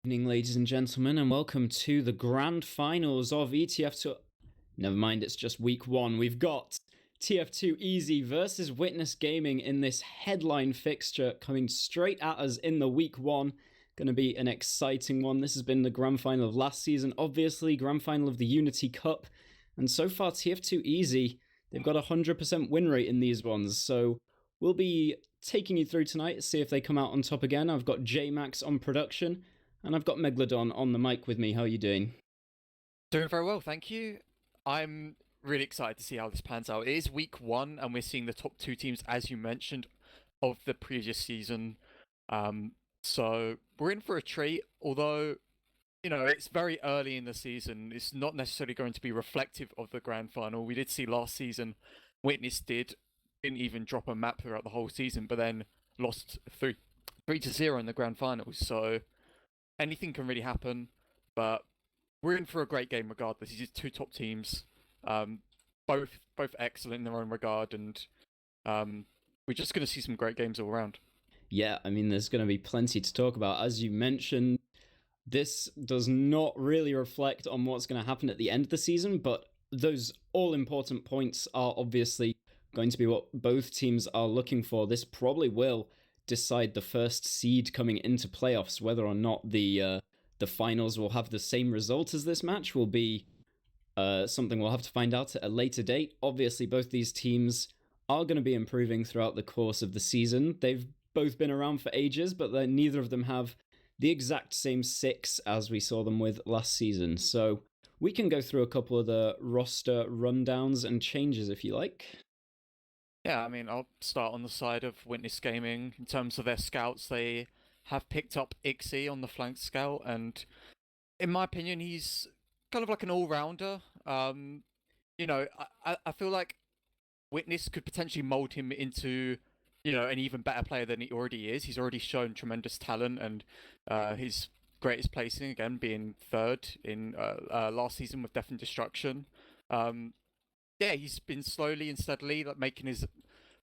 Evening, ladies and gentlemen, and welcome to the grand finals of ETF2. Never mind, it's just week one. We've got tf2easy versus Witness Gaming in this headline fixture coming straight at us in the week one. Going to be an exciting one. This has been the grand final of last season, obviously, grand final of the Unity Cup. And so far, tf2easy, they've got a 100% win rate in these ones. So we'll be taking you through tonight to see if they come out on top again. I've got JMax on production. And I've got Megalodon on the mic with me. How are you doing? Doing very well, thank you. I'm really excited to see how this pans out. It is week one, and we're seeing the top two teams, as you mentioned, of the previous season. So we're in for a treat, although, it's very early in the season. It's not necessarily going to be reflective of the grand final. We did see last season, Witness didn't even drop a map throughout the whole season, but then lost 3-0 in the grand finals. So anything can really happen, but we're in for a great game regardless. These are two top teams, both excellent in their own regard, and we're just going to see some great games all around. Yeah, I mean, there's going to be plenty to talk about. As you mentioned, this does not really reflect on what's going to happen at the end of the season, but those all-important points are obviously going to be what both teams are looking for. This probably will decide the first seed coming into playoffs. Whether or not the finals will have the same result as this match will be something we'll have to find out at a later date. Obviously, both these teams are going to be improving throughout the course of the season. They've both been around for ages, but neither of them have the exact same six as we saw them with last season. So we can go through a couple of the roster rundowns and changes if you like. Yeah, I mean, I'll start on the side of Witness Gaming. In terms of their scouts, they have picked up Ixie on the flank scout, and in my opinion, he's kind of like an all-rounder. I feel like Witness could potentially mold him into, an even better player than he already is. He's already shown tremendous talent, and his greatest placing, again, being third in last season with Death and Destruction. Yeah, he's been slowly and steadily making his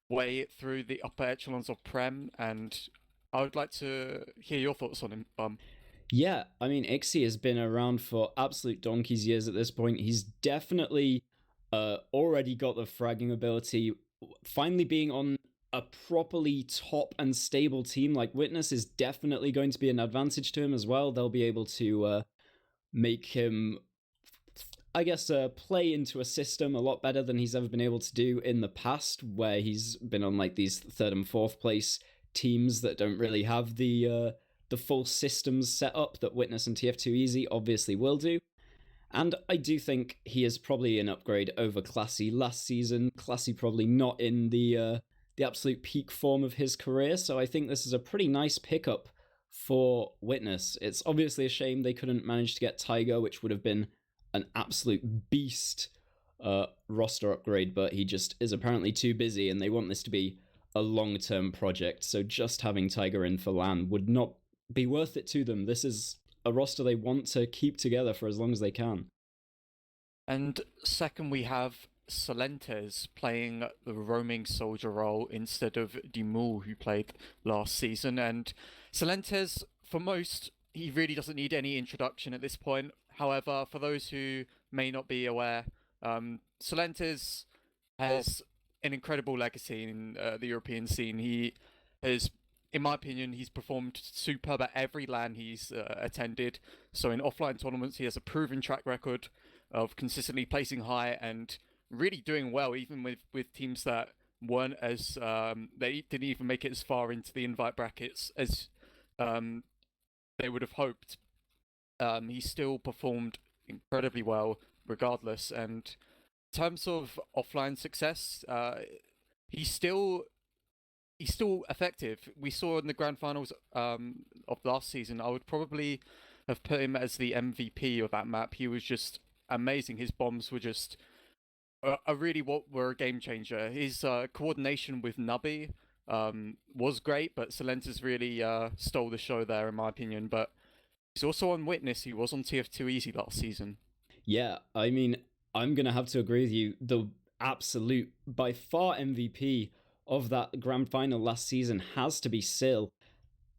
way through the upper echelons of Prem, and I would like to hear your thoughts on him. Yeah, I mean, Ixie has been around for absolute donkey's years at this point. He's definitely already got the fragging ability. Finally being on a properly top and stable team like Witness is definitely going to be an advantage to him as well. They'll be able to make him, I guess, play into a system a lot better than he's ever been able to do in the past, where he's been on like these third and fourth place teams that don't really have the full systems set up that Witness and tf2easy obviously will do. And I do think he is probably an upgrade over Classy last season. Classy probably not in the absolute peak form of his career, so I think this is a pretty nice pickup for Witness. It's obviously a shame they couldn't manage to get Tiger, which would have been an absolute beast roster upgrade, but he just is apparently too busy, and they want this to be a long-term project, so just having Tiger in for LAN would not be worth it to them. This is a roster they want to keep together for as long as they can. And second, we have Solentes playing the roaming soldier role instead of Dimul, who played last season. And Solentes, for most, he really doesn't need any introduction at this point. However, for those who may not be aware, Solentes has an incredible legacy in the European scene. He has, in my opinion, he's performed superb at every LAN he's attended. So in offline tournaments, he has a proven track record of consistently placing high and really doing well, even with teams that weren't as they didn't even make it as far into the invite brackets as they would have hoped. He still performed incredibly well regardless, and in terms of offline success, he's still effective. We saw in the grand finals of last season, I would probably have put him as the MVP of that map. He was just amazing. His bombs were just really what were a game changer. His coordination with Nubby was great, but Solentes really stole the show there, in my opinion. But he's also on Witness. He was on TF2Easy last season. Yeah, I mean, I'm going to have to agree with you. The absolute, by far, MVP of that grand final last season has to be Sil.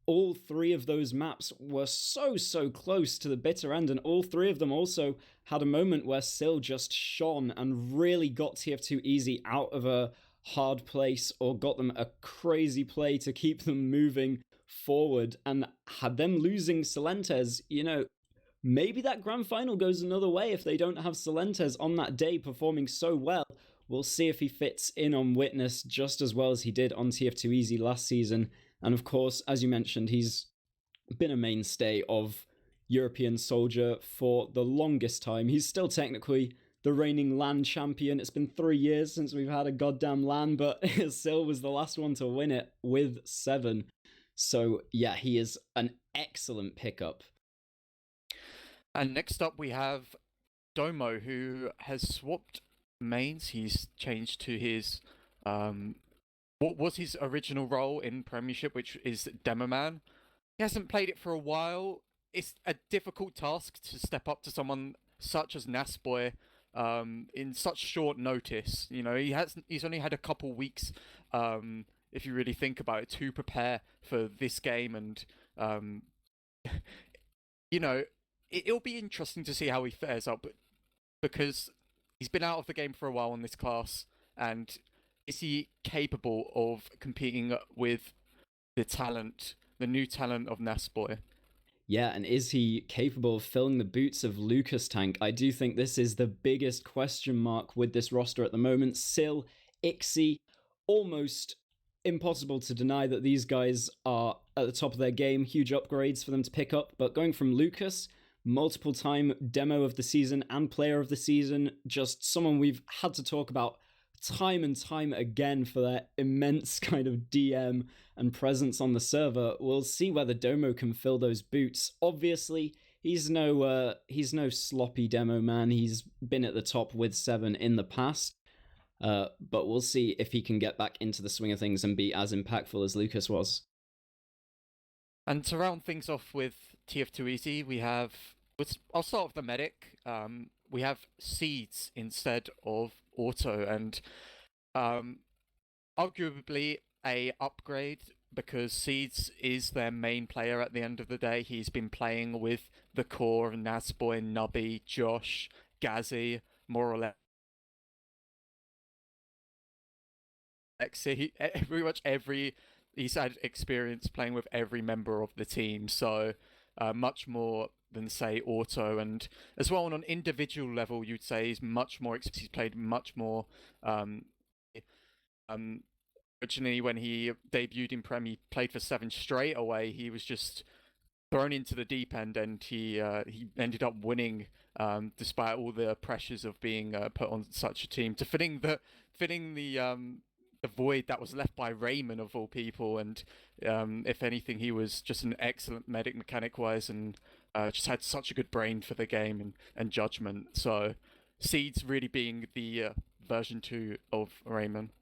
all three of those maps were so close to the bitter end, and all three of them also had a moment where Sil just shone and really got tf2easy out of a hard place or got them a crazy play to keep them moving forward. And had them losing Silentes, maybe that grand final goes another way if they don't have Silentes on that day performing so well. We'll see if he fits in on Witness just as well as he did on tf2easy last season. And of course, as you mentioned, he's been a mainstay of European Soldier for the longest time. He's still technically the reigning LAN champion. It's been 3 years since we've had a goddamn LAN, but Sil was the last one to win it with 7. So yeah, he is an excellent pickup. And next up we have Domo, who has swapped mains. He's changed to his what was his original role in Premiership, which is Demo Man. He hasn't played it for a while. It's a difficult task to step up to someone such as Nasboy in such short notice. He's only had a couple weeks, if you really think about it, to prepare for this game, and it'll be interesting to see how he fares up, because he's been out of the game for a while on this class, and is he capable of competing with the new talent of Nasboy? Yeah, and is he capable of filling the boots of Lucas Tank? I do think this is the biggest question mark with this roster at the moment. Sil, Ixie, almost impossible to deny that these guys are at the top of their game. Huge upgrades for them to pick up. But going from Lucas, multiple time demo of the season and player of the season, just someone we've had to talk about time and time again for their immense kind of DM and presence on the server. We'll see whether Domo can fill those boots. Obviously, he's no sloppy demo man. He's been at the top with 7 in the past. But we'll see if he can get back into the swing of things and be as impactful as Lucas was. And to round things off with tf2easy, I'll start with the medic. We have Seeds instead of Auto, and arguably a upgrade, because Seeds is their main player at the end of the day. He's been playing with the core of Nasboy, Nubby, Josh, Gazzy, more or less. He's had experience playing with every member of the team, so much more than, say, Auto. And as well, on an individual level, you'd say he's much more experienced. He's played much more. Originally, when he debuted in Prem, he played for 7 straight away. He was just thrown into the deep end, and he ended up winning, despite all the pressures of being put on such a team, to fitting the void that was left by Raymond, of all people. And if anything, he was just an excellent medic mechanic-wise, and just had such a good brain for the game and judgment. So Seeds really being the version 2 of Raymond.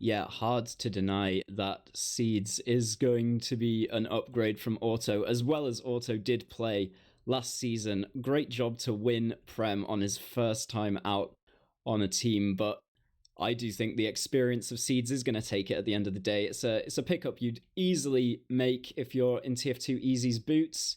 Yeah, hard to deny that Seeds is going to be an upgrade from Auto, as well as Auto did play last season. Great job to win Prem on his first time out on a team, but I do think the experience of Seeds is going to take it at the end of the day. It's a pickup you'd easily make if you're in tf2easy's boots.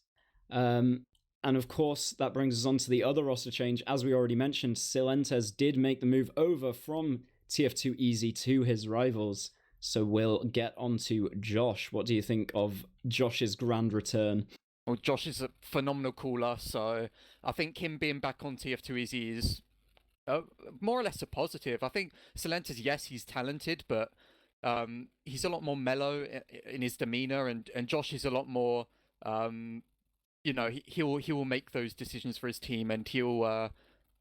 And of course, that brings us on to the other roster change. As we already mentioned, Silentes did make the move over from tf2easy to his rivals. So we'll get on to Josh. What do you think of Josh's grand return? Well, Josh is a phenomenal caller, so I think him being back on tf2easy is more or less a positive. I think Silentes, yes, he's talented, but he's a lot more mellow in his demeanor, and Josh is a lot more. He will make those decisions for his team, and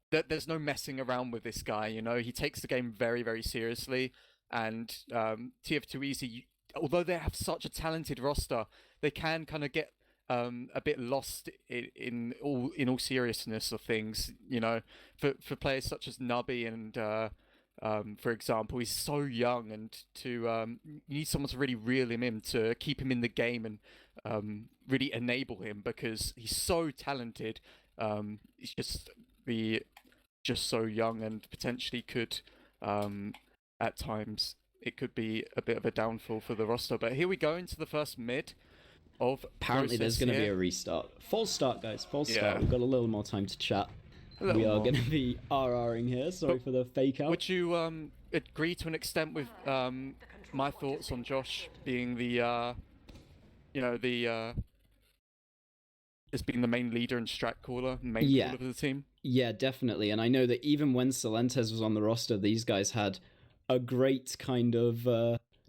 there's no messing around with this guy. He takes the game very, very seriously, and tf2easy, although they have such a talented roster, they can kind of get a bit lost in all seriousness of things. For players such as Nubby and for example, he's so young, and you need someone to really reel him in, to keep him in the game, and really enable him, because he's so talented. He's just so young, and potentially could at times it could be a bit of a downfall for the roster. But here we go into the first mid. of Apparently there's going to be a restart. False start, guys. False start. We've got a little more time to chat. We are going to be RRing here. Sorry for the fake out. Would you agree to an extent with my thoughts on Josh being the, as being the main leader and strat caller, main caller of the team? Yeah, definitely. And I know that even when Celentes was on the roster, these guys had a great kind of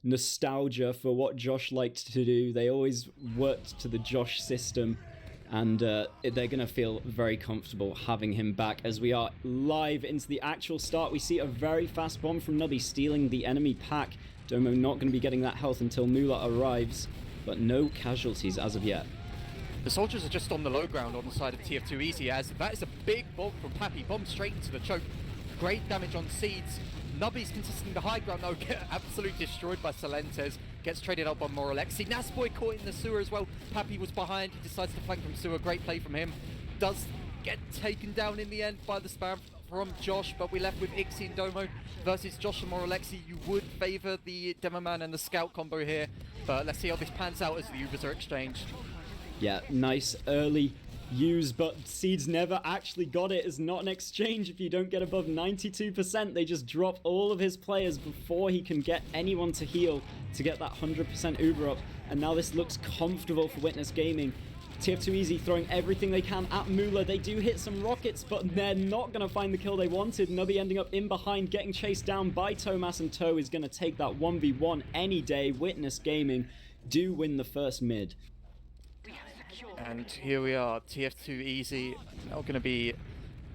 nostalgia for what Josh liked to do. They always worked to the Josh system, and they're going to feel very comfortable having him back. As we are live into the actual start, we see a very fast bomb from Nubby stealing the enemy pack. Domo not going to be getting that health until Mula arrives, but no casualties as of yet. The soldiers are just on the low ground on the side of tf2easy, as that is a big bomb from Pappy. Bomb straight into the choke. Great damage on Seeds. Nubby's contesting the high ground though, get absolutely destroyed by Celentes. Gets traded out by Moralexi. Nasboy caught in the sewer as well. Pappy was behind, he decides to flank from sewer. Great play from him. Does get taken down in the end by the spam from Josh, but we're left with Ixie and Domo versus Josh and Moralexi. You would favour the Demoman and the Scout combo here, but let's see how this pans out as the Ubers are exchanged. Yeah, nice early use, but Seeds never actually got it. It's not an exchange if you don't get above 92%. They just drop all of his players before he can get anyone to heal to get that 100% Uber up. And now this looks comfortable for Witness Gaming. tf2easy throwing everything they can at Mula. They do hit some rockets, but they're not going to find the kill they wanted. Nubby ending up in behind, getting chased down by Tomas, and Toe is going to take that 1v1 any day. Witness Gaming do win the first mid. And here we are, tf2easy now going to be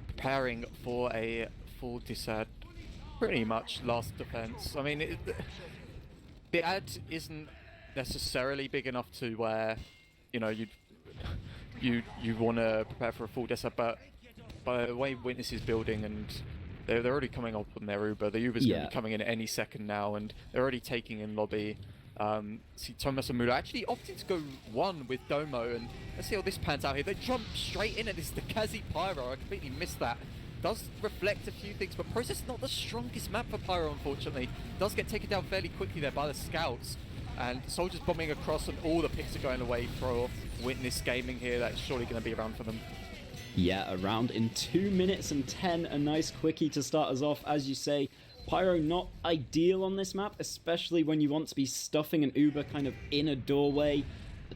preparing for a full disad, pretty much last defense. I mean, the ad isn't necessarily big enough to where, you know, you want to prepare for a full disad, but by the way Witness is building, and they're already coming up on their Uber. The Uber's going to be coming in any second now, and they're already taking in lobby. See Tomas and Mula actually opting to go one with Domo, and let's see how this pans out here. They jump straight in, and it's the Kazi Pyro. I completely missed that. Does reflect a few things, but Process is not the strongest map for Pyro, unfortunately. Does get taken down fairly quickly there by the scouts, and soldiers bombing across, and all the picks are going away for Witness Gaming here. That's surely going to be around for them. Yeah, around in 2 minutes and 10. A nice quickie to start us off, as you say. Pyro not ideal on this map, especially when you want to be stuffing an Uber kind of in a doorway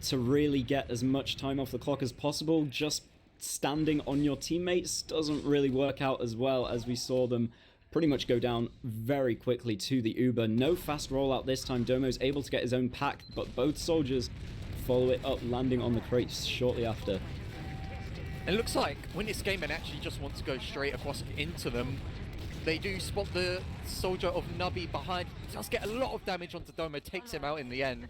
to really get as much time off the clock as possible. Just standing on your teammates doesn't really work out as well, as we saw them pretty much go down very quickly to the Uber. No fast rollout this time. Domo's able to get his own pack, but both soldiers follow it up, landing on the crates shortly after. It looks like Witness Gaming actually just wants to go straight across into them. They do spot the soldier of Nubby behind. Does get a lot of damage onto Domo, takes him out in the end.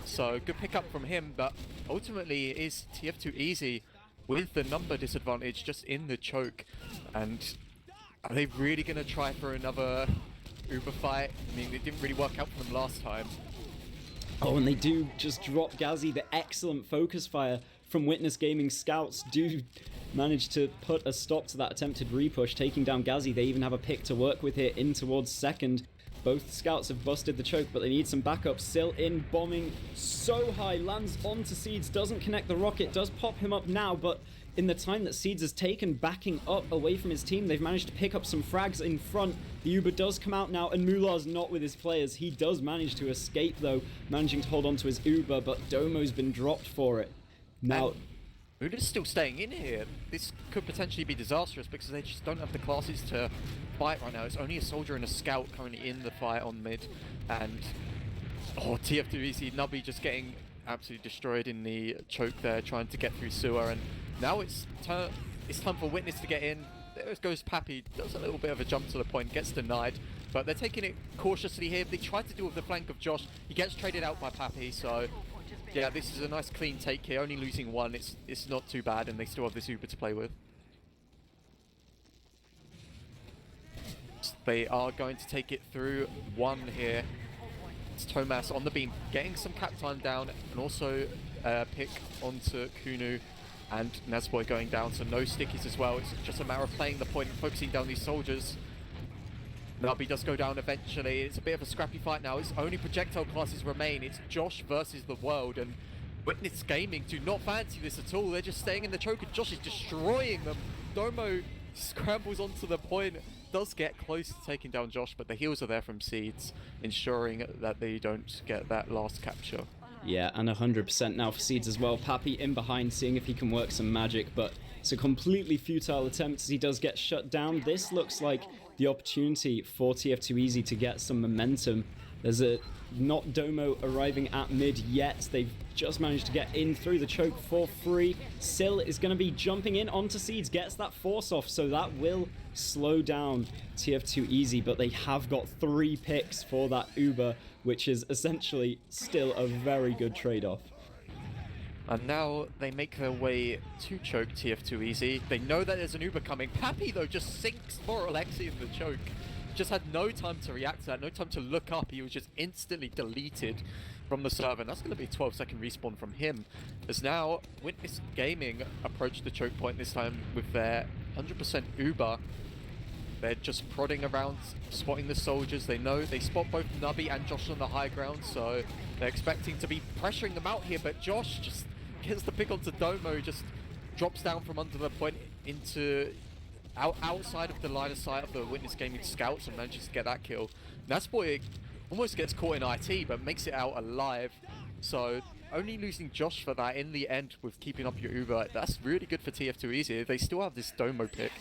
So good pickup from him, but ultimately it is tf2easy with the number disadvantage just in the choke. And are they really going to try for another Uber fight? I mean, it didn't really work out for them last time. Oh, and they do just drop Gazi. The excellent focus fire from Witness Gaming scouts do manage to put a stop to that attempted repush, taking down Gazi. They even have a pick to work with here in towards second. Both scouts have busted the choke, but they need some backup. Still in, bombing so high, lands onto Seeds, doesn't connect the rocket, does pop him up now, but in the time that Seeds has taken backing up away from his team, they've managed to pick up some frags in front. The Uber does come out now, and Mular's not with his players. He does manage to escape though, managing to hold on to his Uber, but Domo's been dropped for it. Now, Mula's still staying in here. This could potentially be disastrous because they just don't have the classes to fight right now. It's only a soldier and a scout currently in the fight on mid, and tf2easy Nubby just getting absolutely destroyed in the choke there, trying to get through sewer. And now it's time for Witness to get in. There goes Pappy, does a little bit of a jump to the point, gets denied, but they're taking it cautiously here. They try to do it with the flank of Josh. He gets traded out by Pappy, so yeah, this is a nice clean take here. Only losing one, it's not too bad, and they still have this Uber to play with. They are going to take it through one here. It's Tomas on the beam, getting some cap time down, and also pick onto Kunu, and Nazboy going down, so no stickies as well. It's just a matter of playing the point and focusing down these soldiers. Nubby does go down eventually. It's a bit of a scrappy fight now. It's only projectile classes remain. It's Josh versus the world, and Witness Gaming do not fancy this at all. They're just staying in the choke and Josh is destroying them. Domo scrambles onto the point, does get close to taking down Josh, but the heals are there from Seeds, ensuring that they don't get that last capture. Yeah, and 100% now for Seeds as well. Pappy in behind, seeing if he can work some magic, but it's a completely futile attempt as he does get shut down. This looks like the opportunity for tf2easy to get some momentum. There's not Domo arriving at mid yet. They've just managed to get in through the choke for free. Sill is going to be jumping in onto Seeds, gets that force off, so that will slow down tf2easy, but they have got 3 picks for that Uber, which is essentially still a very good trade-off. And now they make their way to choke tf2easy. They know that there's an Uber coming. Pappy, though, just sinks for Alexi in the choke. Just had no time to react to that, no time to look up. He was just instantly deleted from the server, and that's going to be a 12-second respawn from him. As now, Witness Gaming approach the choke point this time with their 100% Uber. They're just prodding around, spotting the soldiers. They know they spot both Nubby and Josh on the high ground, so they're expecting to be pressuring them out here, but Josh just gets the pick onto Domo, just drops down from under the point into outside of the line of sight of the Witness Gaming scouts and manages to get that kill. That's boy almost gets caught in IT, but makes it out alive. So only losing Josh for that in the end with keeping up your Uber, that's really good for tf2easy. They still have this Domo pick.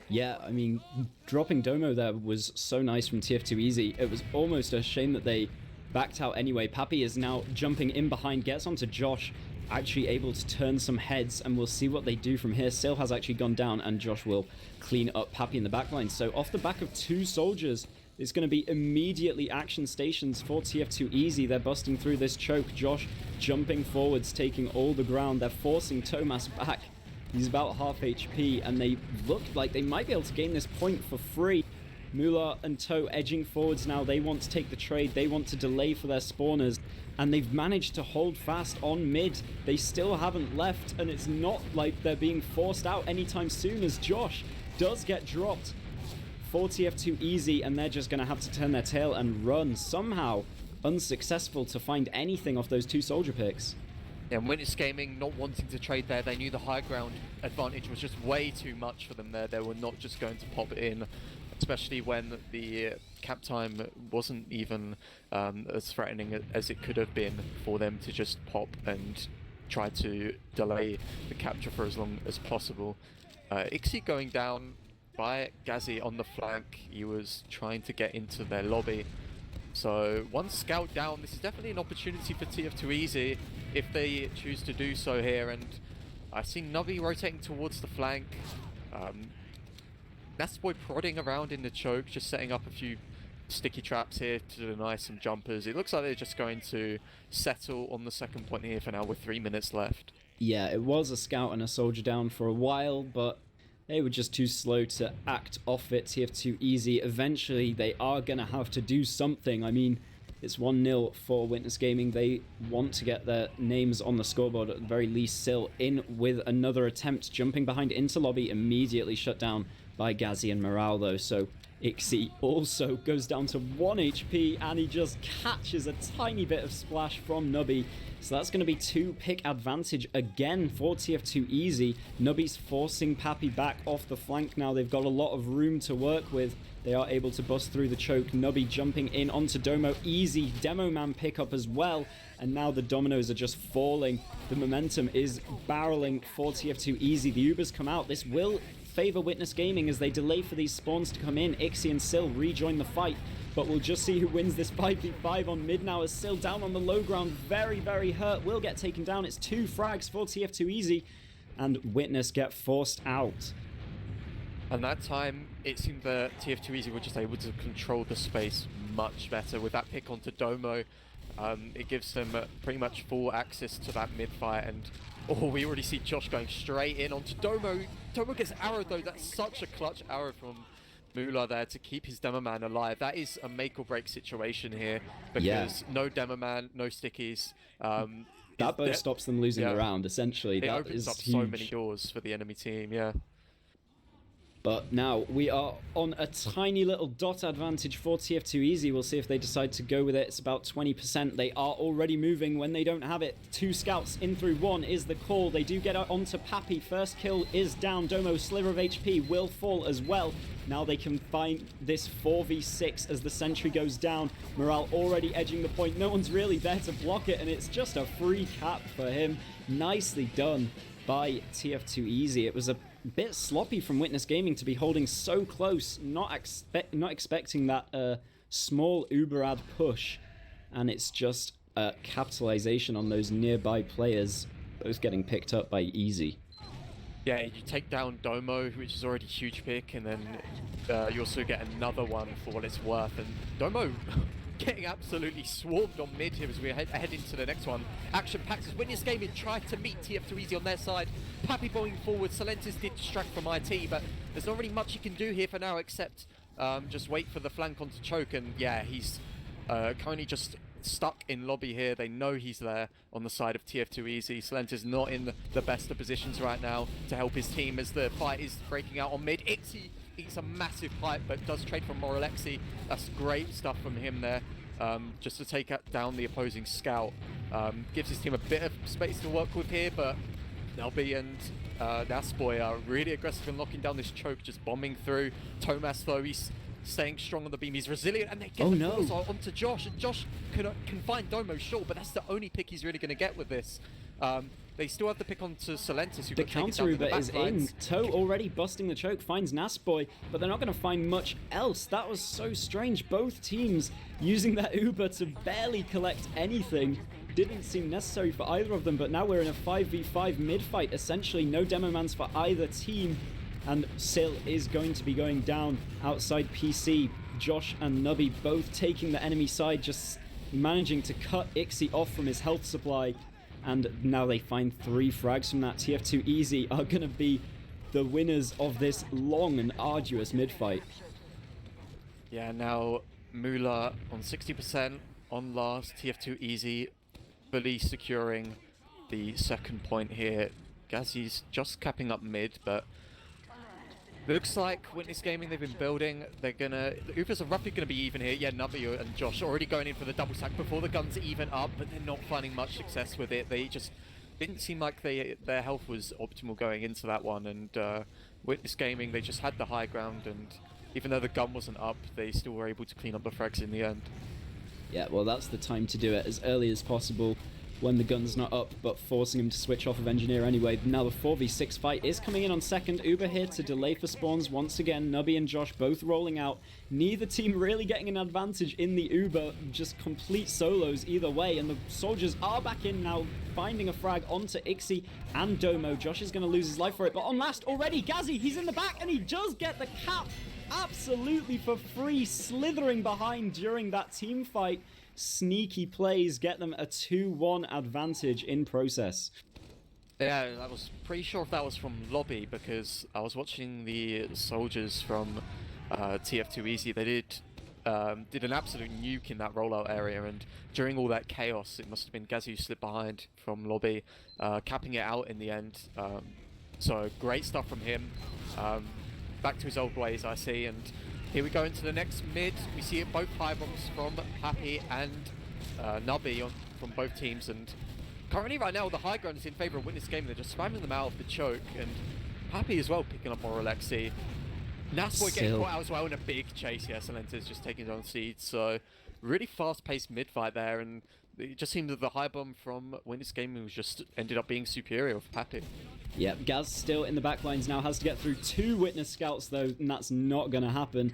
Yeah, I mean, dropping Domo there was so nice from tf2easy. It was almost a shame that they backed out anyway. Pappy is now jumping in behind, gets onto Josh, actually able to turn some heads, and we'll see what they do from here. Sil has actually gone down, and Josh will clean up Pappy in the backline. So off the back of 2 soldiers, it's going to be immediately action stations for tf2easy. They're busting through this choke. Josh jumping forwards, taking all the ground. They're forcing Thomas back. He's about half HP, and they look like they might be able to gain this point for free. Moolah and Toe edging forwards now. They want to take the trade. They want to delay for their spawners, and they've managed to hold fast on mid. They still haven't left, and it's not like they're being forced out anytime soon, as Josh does get dropped for tf2easy, and they're just going to have to turn their tail and run. Somehow unsuccessful to find anything off those 2 soldier picks. Yeah, and Witness Gaming not wanting to trade there, they knew the high ground advantage was just way too much for them there. They were not just going to pop it in, especially when the cap time wasn't even as threatening as it could have been for them to just pop and try to delay the capture for as long as possible. Ixie going down by Gazzy on the flank. He was trying to get into their lobby. So 1 scout down. This is definitely an opportunity for tf2easy if they choose to do so here. And I see Nubby rotating towards the flank. Nastboy prodding around in the choke, just setting up a few sticky traps here to deny some jumpers. It looks like they're just going to settle on the second point here for now with 3 minutes left. Yeah, it was a scout and a soldier down for a while, but they were just too slow to act off it. tf2easy, eventually they are going to have to do something. I mean, it's 1-0 for Witness Gaming. They want to get their names on the scoreboard at the very least. Sil in with another attempt, jumping behind into lobby, immediately shut down by Gazzy and Morale though. So Ixie also goes down to 1 HP, and he just catches a tiny bit of splash from Nubby. So that's going to be 2 pick advantage again for tf2easy. Nubby's forcing Pappy back off the flank now. They've got a lot of room to work with. They are able to bust through the choke. Nubby jumping in onto Domo. Easy Demo Man pickup as well. And now the dominoes are just falling. The momentum is barreling for tf2easy. The Ubers come out. This will favor Witness Gaming as they delay for these spawns to come in. Ixie and Sil rejoin the fight, but we'll just see who wins this 5v5 on mid now, as Sil down on the low ground, very, very hurt, will get taken down. It's 2 frags for tf2easy, and Witness get forced out. And that time, it seemed that tf2easy were just able to control the space much better with that pick onto Domo. It gives them pretty much full access to that mid fight, and we already see Josh going straight in onto Domo. Domo gets arrowed though. That's such a clutch arrow from Moolah there to keep his Demo Man alive. That is a make or break situation here, because no Demo Man, no stickies. That both stops them losing the round, essentially. It that opens is up huge. so many doors for the enemy team, yeah. But now we are on a tiny little dot advantage for tf2easy. We'll see if they decide to go with it. It's about 20%. They are already moving when they don't have it. 2 scouts in through 1 is the call. They do get onto Pappy. First kill is down. Domo, sliver of HP, will fall as well. Now they can find this 4v6 as the sentry goes down. Morale already edging the point. No one's really there to block it, and it's just a free cap for him. Nicely done by tf2easy. It was a bit sloppy from Witness Gaming to be holding so close, not expecting that small Uberad push, and it's just capitalization on those nearby players, both getting picked up by Easy. Yeah, you take down Domo, which is already a huge pick, and then you also get another one for what it's worth. And Domo getting absolutely swarmed on mid here as we head into the next one. Action-packed as Witness Gaming tried to meet tf2easy on their side. Pappy going forward. Salentis did distract from IT, but there's not really much he can do here for now except just wait for the flank onto choke. And yeah, he's currently just stuck in lobby here. They know he's there on the side of tf2easy. Salentis not in the best of positions right now to help his team as the fight is breaking out on mid. Ixie eats a massive pipe, but does trade from Moralexi. That's great stuff from him there, just to take down the opposing scout. Gives his team a bit of space to work with here, but Nelby and Nasboy are really aggressive in locking down this choke, just bombing through. Tomas, though, he's staying strong on the beam. He's resilient, and they get the balls onto Josh, and Josh can find Domo, sure, but that's the only pick he's really going to get with this. They still have the pick onto Salentis, who the counter Uber is in. Toe already busting the choke, finds Nasboy, but they're not going to find much else. That was so strange. Both teams using that Uber to barely collect anything. Didn't seem necessary for either of them, but now we're in a 5v5 mid-fight. Essentially, no demo mans for either team, and Sil is going to be going down outside PC. Josh and Nubby both taking the enemy side, just managing to cut Ixie off from his health supply. And now they find 3 frags from that. tf2easy are going to be the winners of this long and arduous mid-fight. Yeah, now Mula on 60% on last. tf2easy fully securing the second point here. Gazzy's just capping up mid, but looks like Witness Gaming, they've been building. They're gonna... The Ubers are roughly gonna be even here. Yeah, Nubby and Josh already going in for the double stack before the guns even up, but they're not finding much success with it. They just didn't seem like their health was optimal going into that one, and Witness Gaming, they just had the high ground, and even though the gun wasn't up, they still were able to clean up the frags in the end. Yeah, well, that's the time to do it, as early as possible when the gun's not up, but forcing him to switch off of Engineer anyway. Now the 4v6 fight is coming in on second. Uber here to delay for spawns once again. Nubby and Josh both rolling out. Neither team really getting an advantage in the Uber, just complete solos either way, and the soldiers are back in now, finding a frag onto Ixie and Domo. Josh is going to lose his life for it, but on last already, Gazzy, he's in the back, and he does get the cap absolutely for free, slithering behind during that team fight. Sneaky plays get them a 2-1 advantage in process. Yeah, I was pretty sure if that was from lobby, because I was watching the soldiers from tf2easy. They did an absolute nuke in that rollout area, and during all that chaos, it must have been Gazzy who slipped behind from lobby, capping it out in the end. So great stuff from him. Back to his old ways, I see, and here we go into the next mid. We see it both high bombs from Happy and Nubby from both teams, and currently right now the high ground is in favour of Witness Gaming. They're just spamming them out of the choke, and Happy as well picking up more Alexi. Nasboy getting caught out as well in a big chase. Yeah, Salentis just taking down Seeds, so really fast-paced mid-fight there, and it just seemed that the high bomb from Witness Gaming was just ended up being superior with Happy. Yep, Gaz still in the back lines now, has to get through 2 Witness scouts though, and that's not going to happen.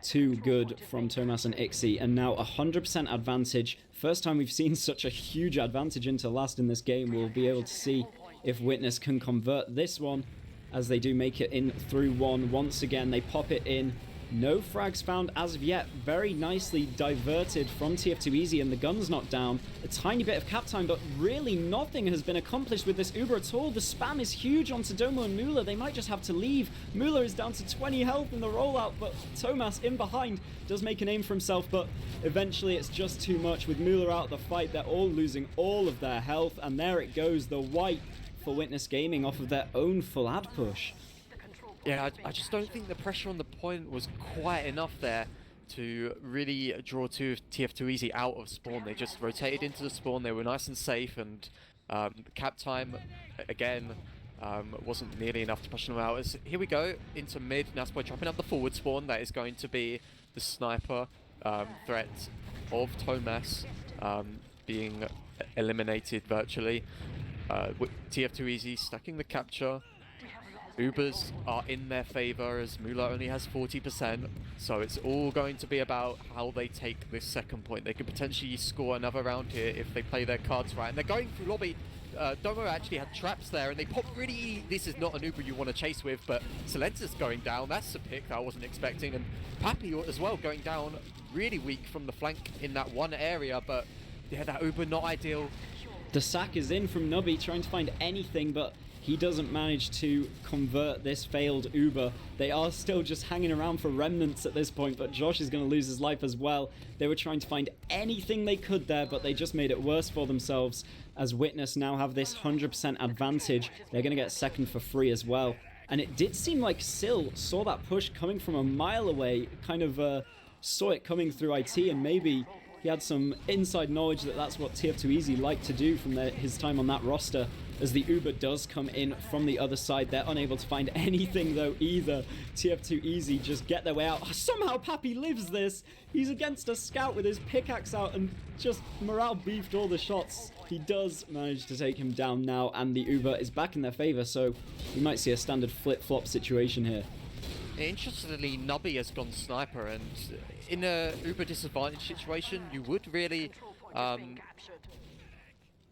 Too good from Tomas and Ixie, and now 100% advantage. First time we've seen such a huge advantage into last in this game. We'll be able to see if Witness can convert this one, as they do make it in through 1. Once again, they pop it in. No frags found as of yet. Very nicely diverted from tf2easy, and the gun's not down. A tiny bit of cap time, but really nothing has been accomplished with this Uber at all. The spam is huge onto Domo and Mula. They might just have to leave. Mula is down to 20 health in the rollout, but Tomas in behind does make a name for himself, but eventually it's just too much. With Mula out of the fight, they're all losing all of their health, and there it goes, the wipe for Witness Gaming off of their own full ad push. Yeah, I just don't think the pressure on the point was quite enough there to really draw TF2Easy out of spawn. They just rotated into the spawn, they were nice and safe, and cap time, again, wasn't nearly enough to push them out. Here we go, into mid, Nasboy dropping up the forward spawn. That is going to be the sniper threat of Thomas being eliminated virtually. TF2Easy stacking the capture. Ubers are in their favor as Mula only has 40%, so it's all going to be about how they take this second point. They could potentially score another round here if they play their cards right, and they're going through lobby. Domo actually had traps there, and they pop really... This is not an Uber you want to chase with, but Silenta's going down. That's a pick that I wasn't expecting, and Pappy as well going down really weak from the flank in that one area, but yeah, that Uber not ideal. The sack is in from Nubby, trying to find anything, but he doesn't manage to convert this failed Uber. They are still just hanging around for remnants at this point, but Josh is going to lose his life as well. They were trying to find anything they could there, but they just made it worse for themselves, as Witness now have this 100% advantage. They're going to get second for free as well. And it did seem like Syl saw that push coming from a mile away, kind of saw it coming through IT, and maybe he had some inside knowledge that that's what TF2Easy like to do from his time on that roster. As the Uber does come in from the other side, they're unable to find anything though either. TF2Easy just get their way out. Somehow Pappy lives this. He's against a scout with his pickaxe out and just morale beefed all the shots. He does manage to take him down now, and the Uber is back in their favor, so we might see a standard flip-flop situation here. Interestingly, Nubby has gone sniper, and in a Uber disadvantage situation, you would really,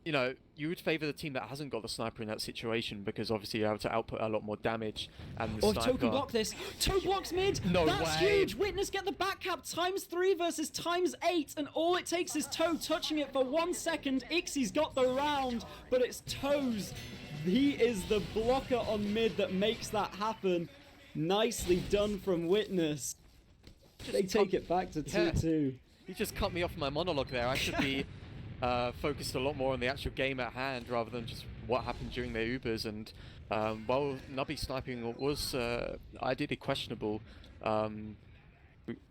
you know, you would favour the team that hasn't got the sniper in that situation, because obviously you're able to output a lot more damage. And the sniper... Toe can block this. Toe blocks mid. No That's way. huge. Witness get the back cap ×3 versus ×8, and all it takes is Toe touching it for 1 second. Ixie's got the round, but it's Toe's. He is the blocker on mid that makes that happen. Nicely done from Witness. They take it back to 2-2. You just cut me off my monologue there. I should be focused a lot more on the actual game at hand rather than just what happened during their Ubers. And while Nubby sniping was ideally questionable, going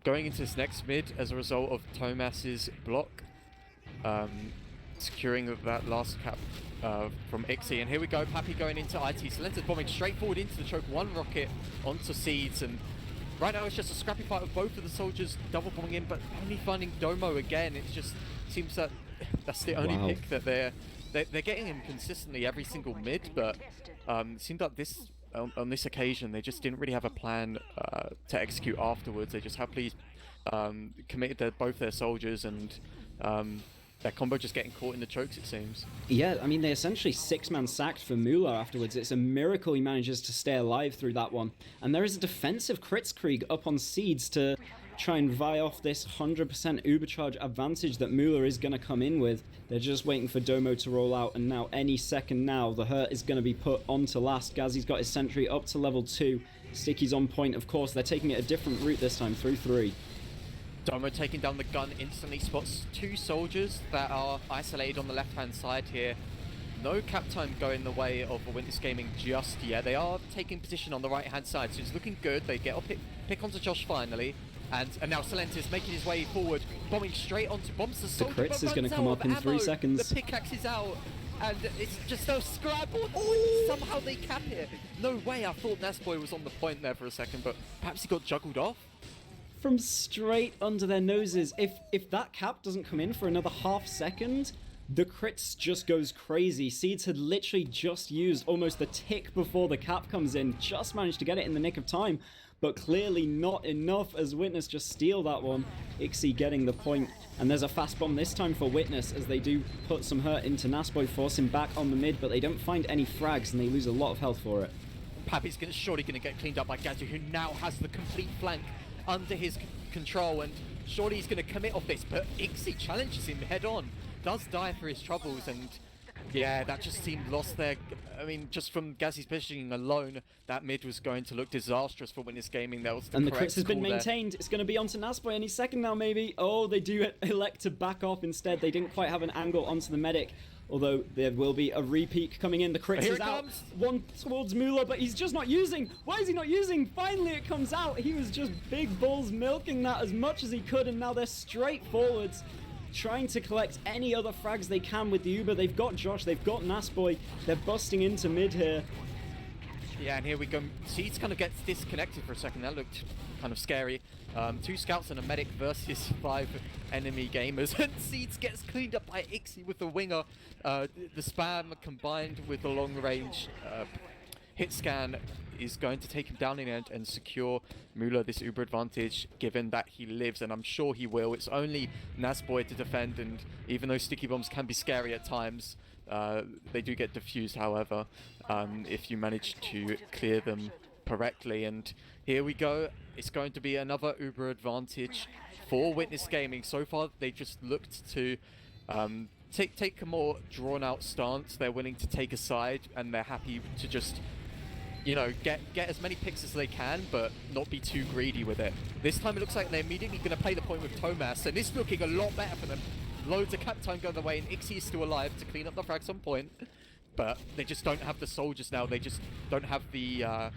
into this next mid as a result of Thomas's block, securing that last cap from Ixie. And here we go, Pappy going into IT. Silenta's bombing straight forward into the choke, one rocket onto Seeds, and right now it's just a scrappy fight with both of the soldiers double bombing in, but only finding Domo again. It just seems that that's the only pick that they're getting him consistently every single mid, but it seemed like this on this occasion they just didn't really have a plan to execute afterwards. They just happily committed both their soldiers, and their combo just getting caught in the chokes, it seems. Yeah, I mean, they essentially 6-man sacked for Mula afterwards. It's a miracle he manages to stay alive through that one. And there is a defensive Kritzkrieg up on Seeds to try and vie off this 100% Ubercharge advantage that Mula is going to come in with. They're just waiting for Domo to roll out, and now any second now, the hurt is going to be put onto last. Gazzy's got his sentry up to level 2. Sticky's on point, of course. They're taking it a different route this time, through 3. Domo taking down the gun, instantly spots 2 soldiers that are isolated on the left-hand side here. No cap time going the way of Witness Gaming just yet. They are taking position on the right-hand side, so it's looking good. They get a pick onto Josh finally. And now Silenta's making his way forward, bombing straight onto bombs the soldier. The crits is going to come up in 3 seconds. The pickaxe is out, and it's just a scramble. Somehow they cap it. No way, I thought Nasboy was on the point there for a second, but perhaps he got juggled off. From straight under their noses. If that cap doesn't come in for another half second, the crits just goes crazy. Seeds had literally just used almost the tick before the cap comes in, just managed to get it in the nick of time, but clearly not enough as Witness just steal that one. Ixie getting the point, and there's a fast bomb this time for Witness as they do put some hurt into Nasboy, force him back on the mid, but they don't find any frags and they lose a lot of health for it. Pappy's surely going to get cleaned up by Gazzy, who now has the complete flank under his control, and surely he's going to commit off this, but Ixie challenges him head on, does die for his troubles, and yeah, that just seemed lost there. I mean, just from Gazzy's positioning alone, that mid was going to look disastrous for Witness Gaming. That was the and the crits has been maintained. It's going to be onto Nasboy any second now, maybe. Oh, they do elect to back off instead. They didn't quite have an angle onto the medic. Although there will be a repeat coming in. The crits Here is it out. comes. One towards Mula, but he's just not using. Why is he not using? Finally it comes out. He was just big balls milking that as much as he could, and now they're straight forwards, trying to collect any other frags they can with the Uber. They've got Josh, they've got Nasboy. They're busting into mid here. Yeah, and here we go. Seeds kind of gets disconnected for a second. That looked kind of scary. 2 scouts and a medic versus 5 enemy gamers. And Seeds gets cleaned up by Ixie with the winger. The spam combined with the long range hit scan is going to take him down in the end and secure Mula this Uber advantage, given that he lives, and I'm sure he will. It's only Nasboy to defend, and even though sticky bombs can be scary at times, they do get diffused, however, if you manage to clear them correctly. And here we go. It's going to be another Uber advantage for Witness Gaming. So far, they just looked to take a more drawn-out stance. They're willing to take a side, and they're happy to just, you know, get as many picks as they can, but not be too greedy with it. This time it looks like they're immediately going to play the point with Tomas, and it's looking a lot better for them. Loads of cap time going their way, and Ixie is still alive to clean up the frags on point, but they just don't have the soldiers now. They just don't have the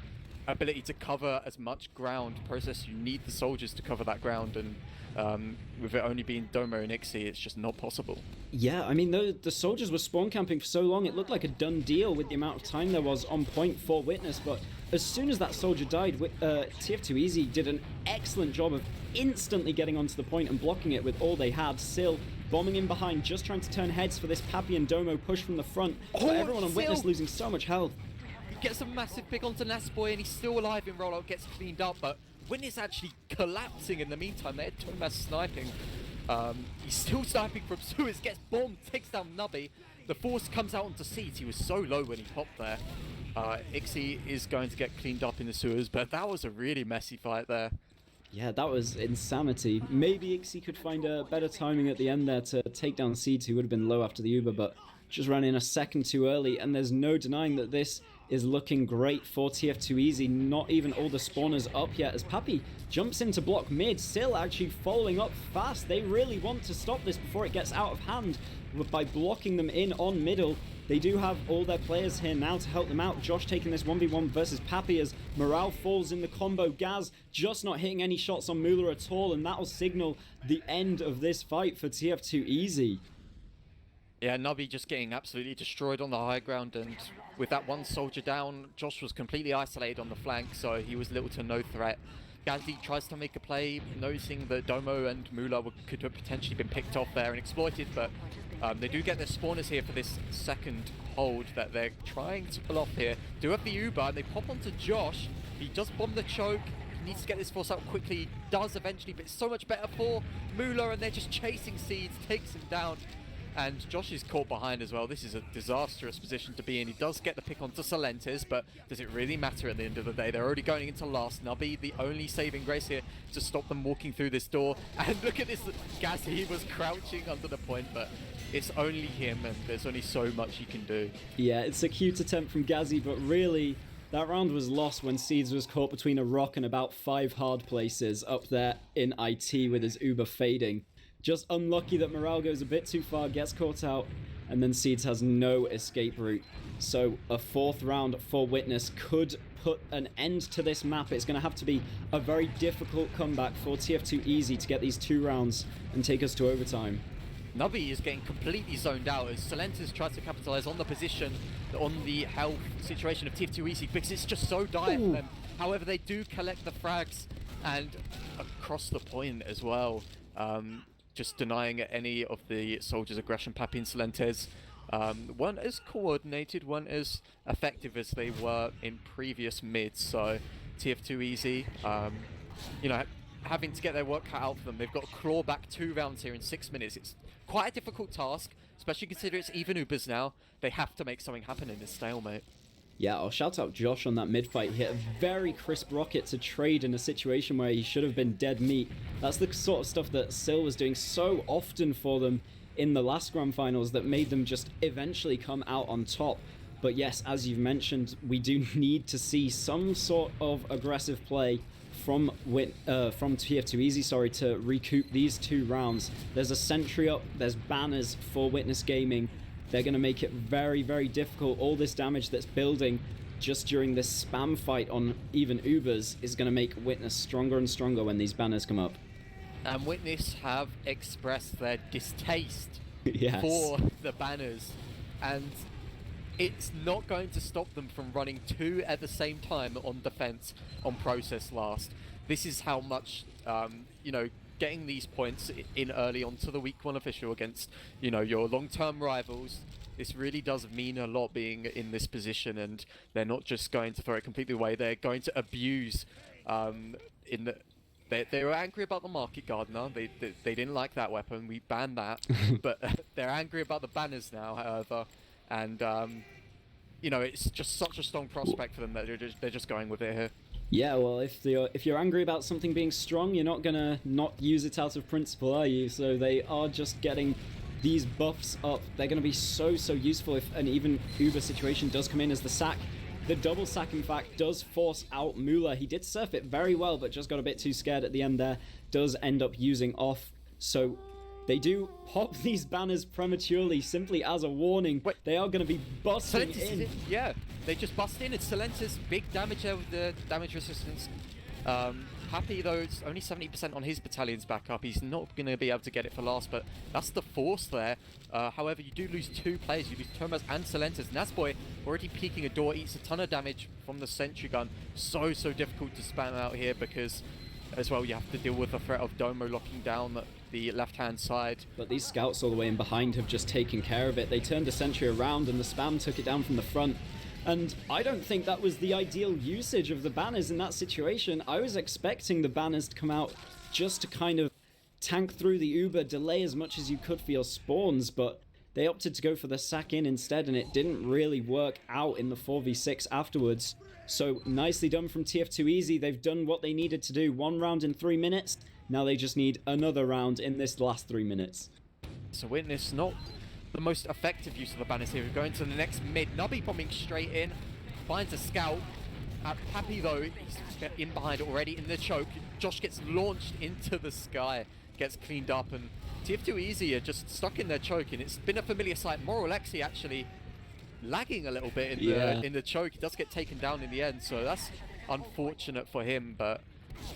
ability to cover as much ground. Process, you need the soldiers to cover that ground, and with it only being Domo and Ixie, it's just not possible. Yeah, I mean, the soldiers were spawn camping for so long, it looked like a done deal with the amount of time there was on point for Witness, but as soon as that soldier died, tf2easy did an excellent job of instantly getting onto the point and blocking it with all they had. Sil bombing in behind, just trying to turn heads for this Pappy and Domo push from the front, but everyone on Witness losing so much health. He gets a massive pick onto Nasboy, and he's still alive in rollout, gets cleaned up, but Witness actually collapsing in the meantime. They had Tomas sniping. He's still sniping from Suez, gets bombed, takes down Nubby. The force comes out onto Seeds. He was so low when he popped there. Ixie is going to get cleaned up in the sewers, but that was a really messy fight there. Yeah, that was insanity. Maybe Ixie could find a better timing at the end there to take down Seeds, who would have been low after the Uber, but just ran in a second too early, and there's no denying that this is looking great for TF2easy. Not even all the spawners up yet, as Pappy jumps into block mid, Sil actually following up fast. They really want to stop this before it gets out of hand by blocking them in on middle. They do have all their players here now to help them out. Josh taking this 1v1 versus Pappy as morale falls in the combo. Gaz just not hitting any shots on Mula at all, and that'll signal the end of this fight for TF2easy. Yeah, Nubby just getting absolutely destroyed on the high ground, and with that one soldier down, Josh was completely isolated on the flank, so he was little to no threat. Gazi tries to make a play, noticing that Domo and Mula could have potentially been picked off there and exploited, but they do get their spawners here for this second hold that they're trying to pull off here. Do have the Uber, they pop onto Josh, he just bombed the choke, he needs to get this force out quickly, he does eventually, but it's so much better for Mula, and they're just chasing Seeds, takes him down. And Josh is caught behind as well. This is a disastrous position to be in. He does get the pick onto Salentes, but does it really matter at the end of the day? They're already going into last. Nubby, the only saving grace here to stop them walking through this door. And look at this, Gaz, he was crouching under the point, but it's only him, and there's only so much he can do. Yeah, it's a cute attempt from Gazzy, but really, that round was lost when Seeds was caught between a rock and about 5 hard places up there in IT with his Uber fading. Just unlucky that morale goes a bit too far, gets caught out, and then Seeds has no escape route. So a 4th round for Witness could put an end to this map. It's going to have to be a very difficult comeback for TF2easy to get these 2 rounds and take us to overtime. Nubby is getting completely zoned out as Salentes tries to capitalize on the position, on the health situation of TF2easy, because it's just so dire for them. However, they do collect the frags, and across the point as well. Just denying any of the soldiers' aggression. Pappy and Salentes weren't as coordinated, weren't as effective as they were in previous mids. So TF2easy, you know, having to get their work cut out for them. They've got to claw back 2 rounds here in 6 minutes. It's quite a difficult task, especially considering it's even Ubers now. They have to make something happen in this stalemate. Yeah, I'll shout out Josh on that mid-fight. He hit a very crisp rocket to trade in a situation where he should have been dead meat. That's the sort of stuff that Sil was doing so often for them in the last Grand Finals that made them just eventually come out on top. But yes, as you've mentioned, we do need to see some sort of aggressive play from TF2easy, to recoup these 2 rounds. There's a sentry up, there's banners for Witness Gaming, they're going to make it very, very difficult. All this damage that's building just during this spam fight on even Ubers is going to make Witness stronger and stronger when these banners come up. And Witness have expressed their distaste yes. for the banners, and it's not going to stop them from running 2 at the same time on defense on process last. This is how much, getting these points in early onto the week 1 official against, your long-term rivals. This really does mean a lot being in this position, and they're not just going to throw it completely away. They're going to abuse They were angry about the Market Gardener. They didn't like that weapon. We banned that. But they're angry about the banners now, however. And, it's just such a strong prospect for them that they're just going with it here. Yeah, well, if you're angry about something being strong, you're not going to not use it out of principle, are you? So they are just getting these buffs up. They're going to be so, so useful if an even Uber situation does come in as the sack. The double sack, in fact, does force out Mula. He did surf it very well, but just got a bit too scared at the end there. Does end up using off. So they do pop these banners prematurely, simply as a warning. Wait, they are going to be busting in. Yeah, they just bust in. It's Silentis, big damage there with the damage resistance. Happy though, it's only 70% on his battalion's back up. He's not going to be able to get it for last, but that's the force there. However, you do lose 2 players. You lose Thomas and Silentis. Nasboy already peeking a door, eats a ton of damage from the sentry gun. So difficult to spam out here because, as well, you have to deal with the threat of Domo locking down the left-hand side. But these scouts all the way in behind have just taken care of it. They turned the sentry around and the spam took it down from the front. And I don't think that was the ideal usage of the banners in that situation. I was expecting the banners to come out just to kind of tank through the Uber, delay as much as you could for your spawns, but they opted to go for the sack in instead, and it didn't really work out in the 4v6 afterwards. So nicely done from tf2easy. They've done what they needed to do. 1 round in 3 minutes. Now they just need another round in this last 3 minutes. So Witness not the most effective use of the banners here. We're going to the next mid. Nubby bombing straight in. Finds a scout. Happy though, he's in behind already in the choke. Josh gets launched into the sky. Gets cleaned up, and tf2easy are just stuck in their choke, and it's been a familiar sight. Moralexi actually lagging a little bit in the choke. He does get taken down in the end, so that's unfortunate for him, but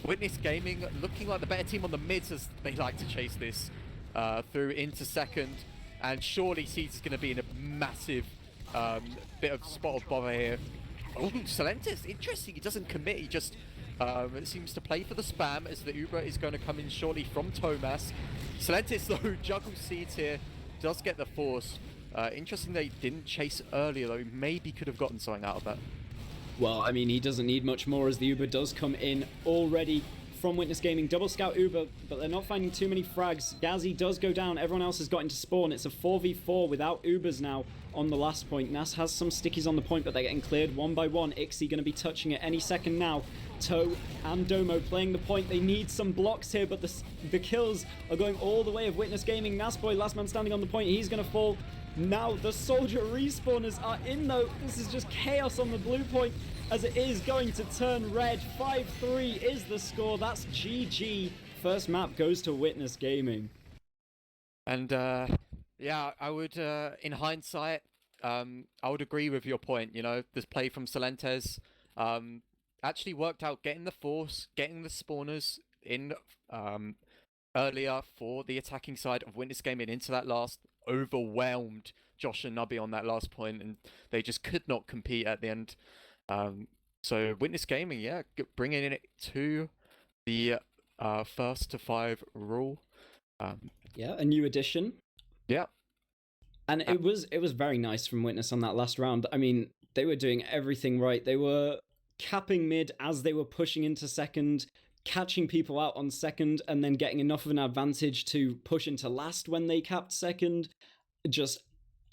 Witness Gaming looking like the better team on the mids as they like to chase this through into second. And surely Seeds is going to be in a massive bit of spot of bother here. Oh, Silentis, interesting. He doesn't commit. He just seems to play for the spam as the Uber is going to come in shortly from Tomas. Silentis, though, juggles Seeds here. Does get the force. Interesting they didn't chase earlier, though. Maybe could have gotten something out of that. Well, I mean, he doesn't need much more as the Uber does come in already from Witness Gaming. Double scout Uber, but they're not finding too many frags. Gazi does go down. Everyone else has got into spawn. It's a 4v4 without Ubers now on the last point. Nas has some stickies on the point, but they're getting cleared one by one. Ixie going to be touching it any second now. Toe and Domo playing the point. They need some blocks here, but the kills are going all the way of Witness Gaming. Nasboy, last man standing on the point. He's going to fall. Now the soldier respawners are in though. This is just chaos on the blue point as it is going to turn red. 5-3 is the score. That's GG. First map goes to Witness Gaming. And yeah, I would, in hindsight, I would agree with your point. This play from Silentes actually worked out, getting the force, getting the spawners in earlier for the attacking side of Witness Gaming into that last, overwhelmed Josh and Nubby on that last point, and they just could not compete at the end. So Witness Gaming, yeah, bringing it to the first to 5 rule. Yeah, a new addition. Yeah. And it was very nice from Witness on that last round. I mean, they were doing everything right. They were capping mid as they were pushing into second, catching people out on second, and then getting enough of an advantage to push into last when they capped second. Just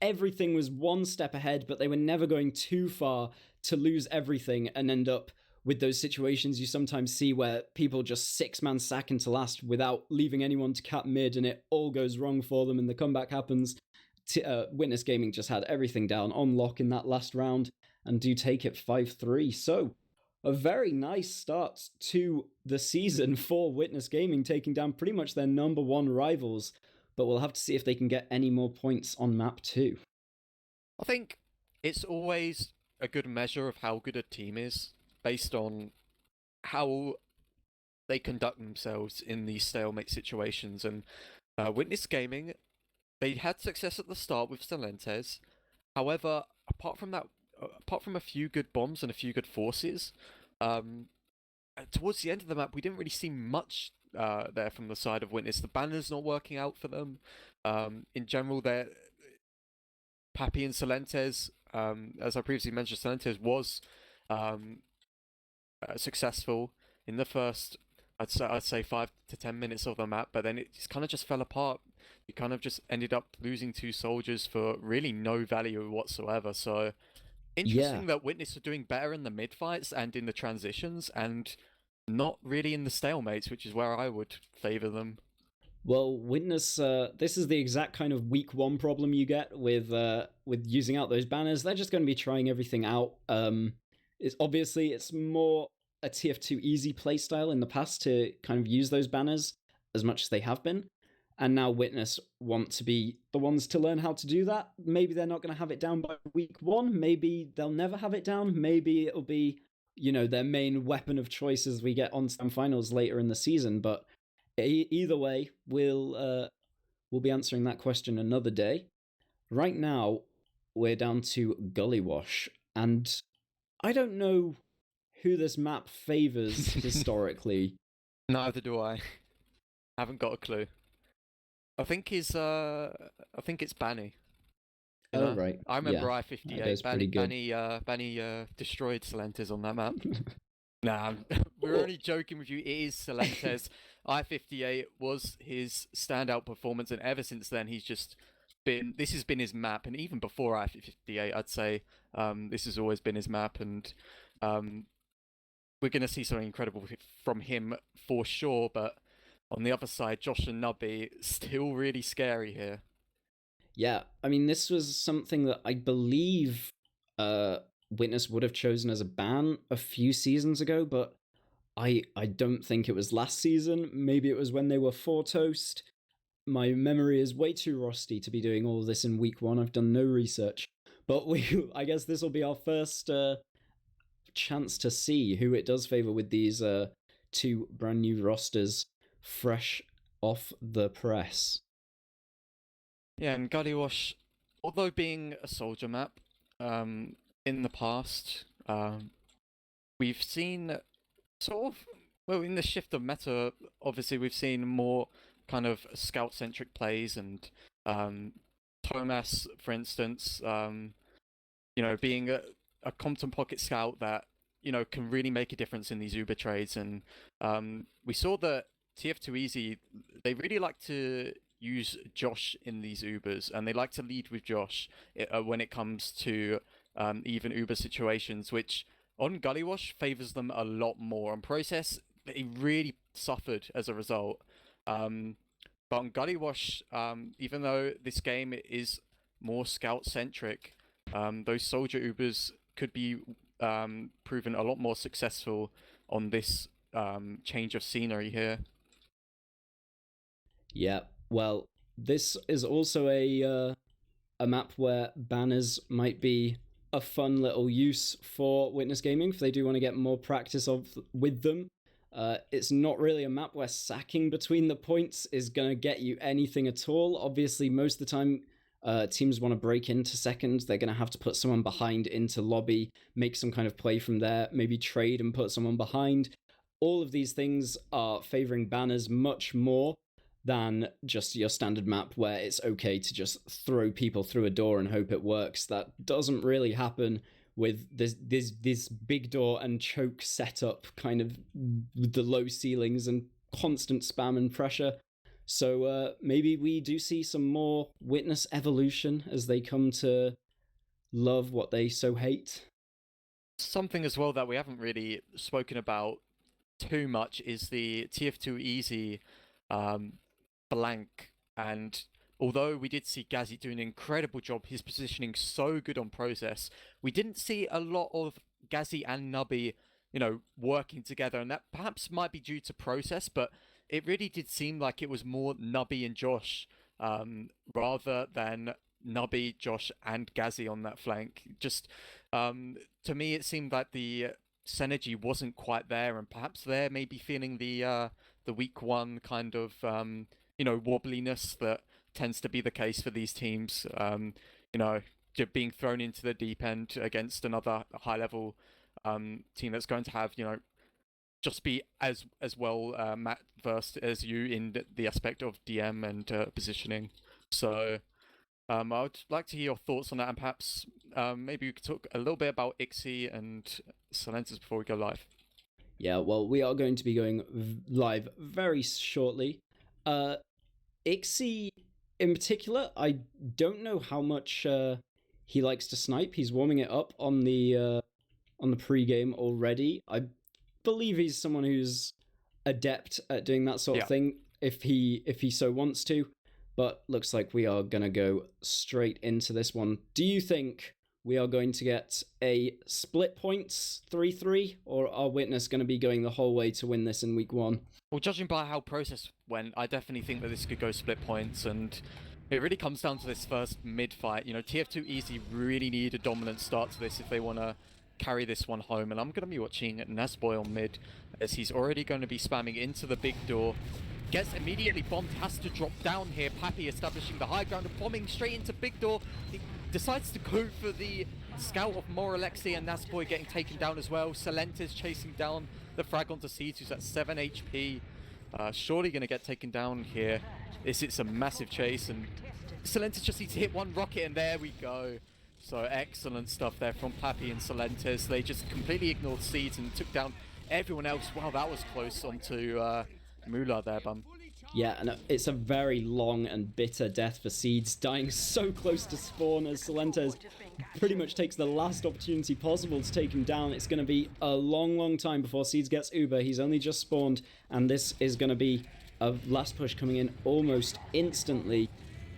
everything was one step ahead, but they were never going too far to lose everything and end up with those situations you sometimes see where people just 6-man sack into last without leaving anyone to cap mid, and it all goes wrong for them and the comeback happens. Witness Gaming just had everything down on lock in that last round and do take it 5-3. So a very nice start to the season for Witness Gaming, taking down pretty much their number 1 rivals, but we'll have to see if they can get any more points on map 2. I think it's always a good measure of how good a team is based on how they conduct themselves in these stalemate situations. And Witness Gaming, they had success at the start with Salentes. However, apart from a few good bombs and a few good forces, um, towards the end of the map, we didn't really see much there from the side of Witness. The banner's not working out for them. In general, they're Pappy and Salentes, as I previously mentioned, Salentes was um, successful in the first, I'd say 5 to 10 minutes of the map, but then it just kind of just fell apart. You kind of just ended up losing 2 soldiers for really no value whatsoever. So Yeah. interesting that Witness are doing better in the mid fights and in the transitions, and not really in the stalemates, which is where I would favor them. Well, Witness, this is the exact kind of week one problem you get with using out those banners. They're just going to be trying everything out. It's more a TF2 easy playstyle in the past to kind of use those banners as much as they have been, and now Witness want to be the ones to learn how to do that. Maybe they're not going to have it down by week one. Maybe they'll never have it down. Maybe it'll be their main weapon of choice as we get on some finals later in the season, but either way, we'll be answering that question another day. Right now, we're down to Gullywash, and I don't know who this map favors historically. Neither do I. Haven't got a clue. I think it's Banny. You Oh know, right, I yeah, remember that I-58. guy's pretty good. Banny destroyed Salentes on that map. Nah, we're only joking with you. It is Salentes. I-58 was his standout performance, and ever since then, he's just been. This has been his map, and even before I-58, I'd say this has always been his map, and um, we're going to see something incredible from him for sure. But on the other side, Josh and Nubby still really scary here. Yeah, I mean, this was something that I believe uh, Witness would have chosen as a ban a few seasons ago, but I don't think it was last season. Maybe it was when they were four toast. My memory is way too rusty to be doing all of this in week one. I've done no research, but I guess this will be our first chance to see who it does favor with these two brand new rosters, fresh off the press. Yeah, and Gullywash, although being a soldier map, in the past, we've seen sort of, well, in the shift of meta, obviously we've seen more kind of scout-centric plays, and Thomas, for instance, being a Compton pocket scout that, can really make a difference in these Uber trades. And we saw that tf2easy, they really like to use Josh in these Ubers, and they like to lead with Josh when it comes to even Uber situations, which on Gullywash favors them a lot more. On Process, they really suffered as a result. But on Gullywash, even though this game is more scout centric, those soldier Ubers could be proven a lot more successful on this change of scenery here. Yeah, well, this is also a map where banners might be a fun little use for Witness Gaming if they do want to get more practice with them. It's not really a map where sacking between the points is going to get you anything at all. Obviously, most of the time, teams want to break into second. They're going to have to put someone behind into lobby, make some kind of play from there, maybe trade and put someone behind. All of these things are favoring banners much more than just your standard map where it's okay to just throw people through a door and hope it works. That doesn't really happen with this big door and choke setup, kind of with the low ceilings and constant spam and pressure. So maybe we do see some more Witness evolution as they come to love what they so hate. Something as well that we haven't really spoken about too much is the tf2easy blank. And although we did see Gazzy do an incredible job, his positioning so good on Process, we didn't see a lot of Gazzy and Nubby, working together. And that perhaps might be due to Process, but it really did seem like it was more Nubby and Josh rather than Nubby, Josh, and Gazzy on that flank. Just to me, it seemed like the synergy wasn't quite there, and perhaps they're maybe feeling the week one kind of wobbliness that tends to be the case for these teams. You know, being thrown into the deep end against another high level team that's going to have just be as well Matt versed as you in the aspect of DM and positioning. So I would like to hear your thoughts on that, and perhaps maybe we could talk a little bit about Ixie and Silentis before we go live. Yeah, well, we are going to be going live very shortly. Ixie, in particular, I don't know how much he likes to snipe. He's warming it up on the pre-game already. I believe he's someone who's adept at doing that sort of thing if he so wants to. But looks like we are gonna go straight into this one. Do you think we are going to get a split points 3-3, or are Witness going to be going the whole way to win this in week one? Well, judging by how process went, I definitely think that this could go split points, and it really comes down to this first mid fight. TF2Easy really need a dominant start to this if they want to carry this one home, and I'm going to be watching Nasboy on mid, as he's already going to be spamming into the big door. Gets immediately bombed, has to drop down here. Pappy establishing the high ground and bombing straight into big door. He decides to go for the scout of Moralexi, and Nasboy getting taken down as well. Silentes chasing down the frag onto Seeds, who's at 7 HP. Surely going to get taken down here. It's a massive chase, and Silentes just needs to hit one rocket, and there we go. So excellent stuff there from Pappy and Silentes. They just completely ignored Seeds and took down everyone else. Wow, that was close onto Mula there, bum. Yeah, and it's a very long and bitter death for Seeds, dying so close to spawn as Silentes pretty much takes the last opportunity possible to take him down. It's going to be a long time before Seeds gets Uber. He's only just spawned, and this is going to be a last push coming in almost instantly.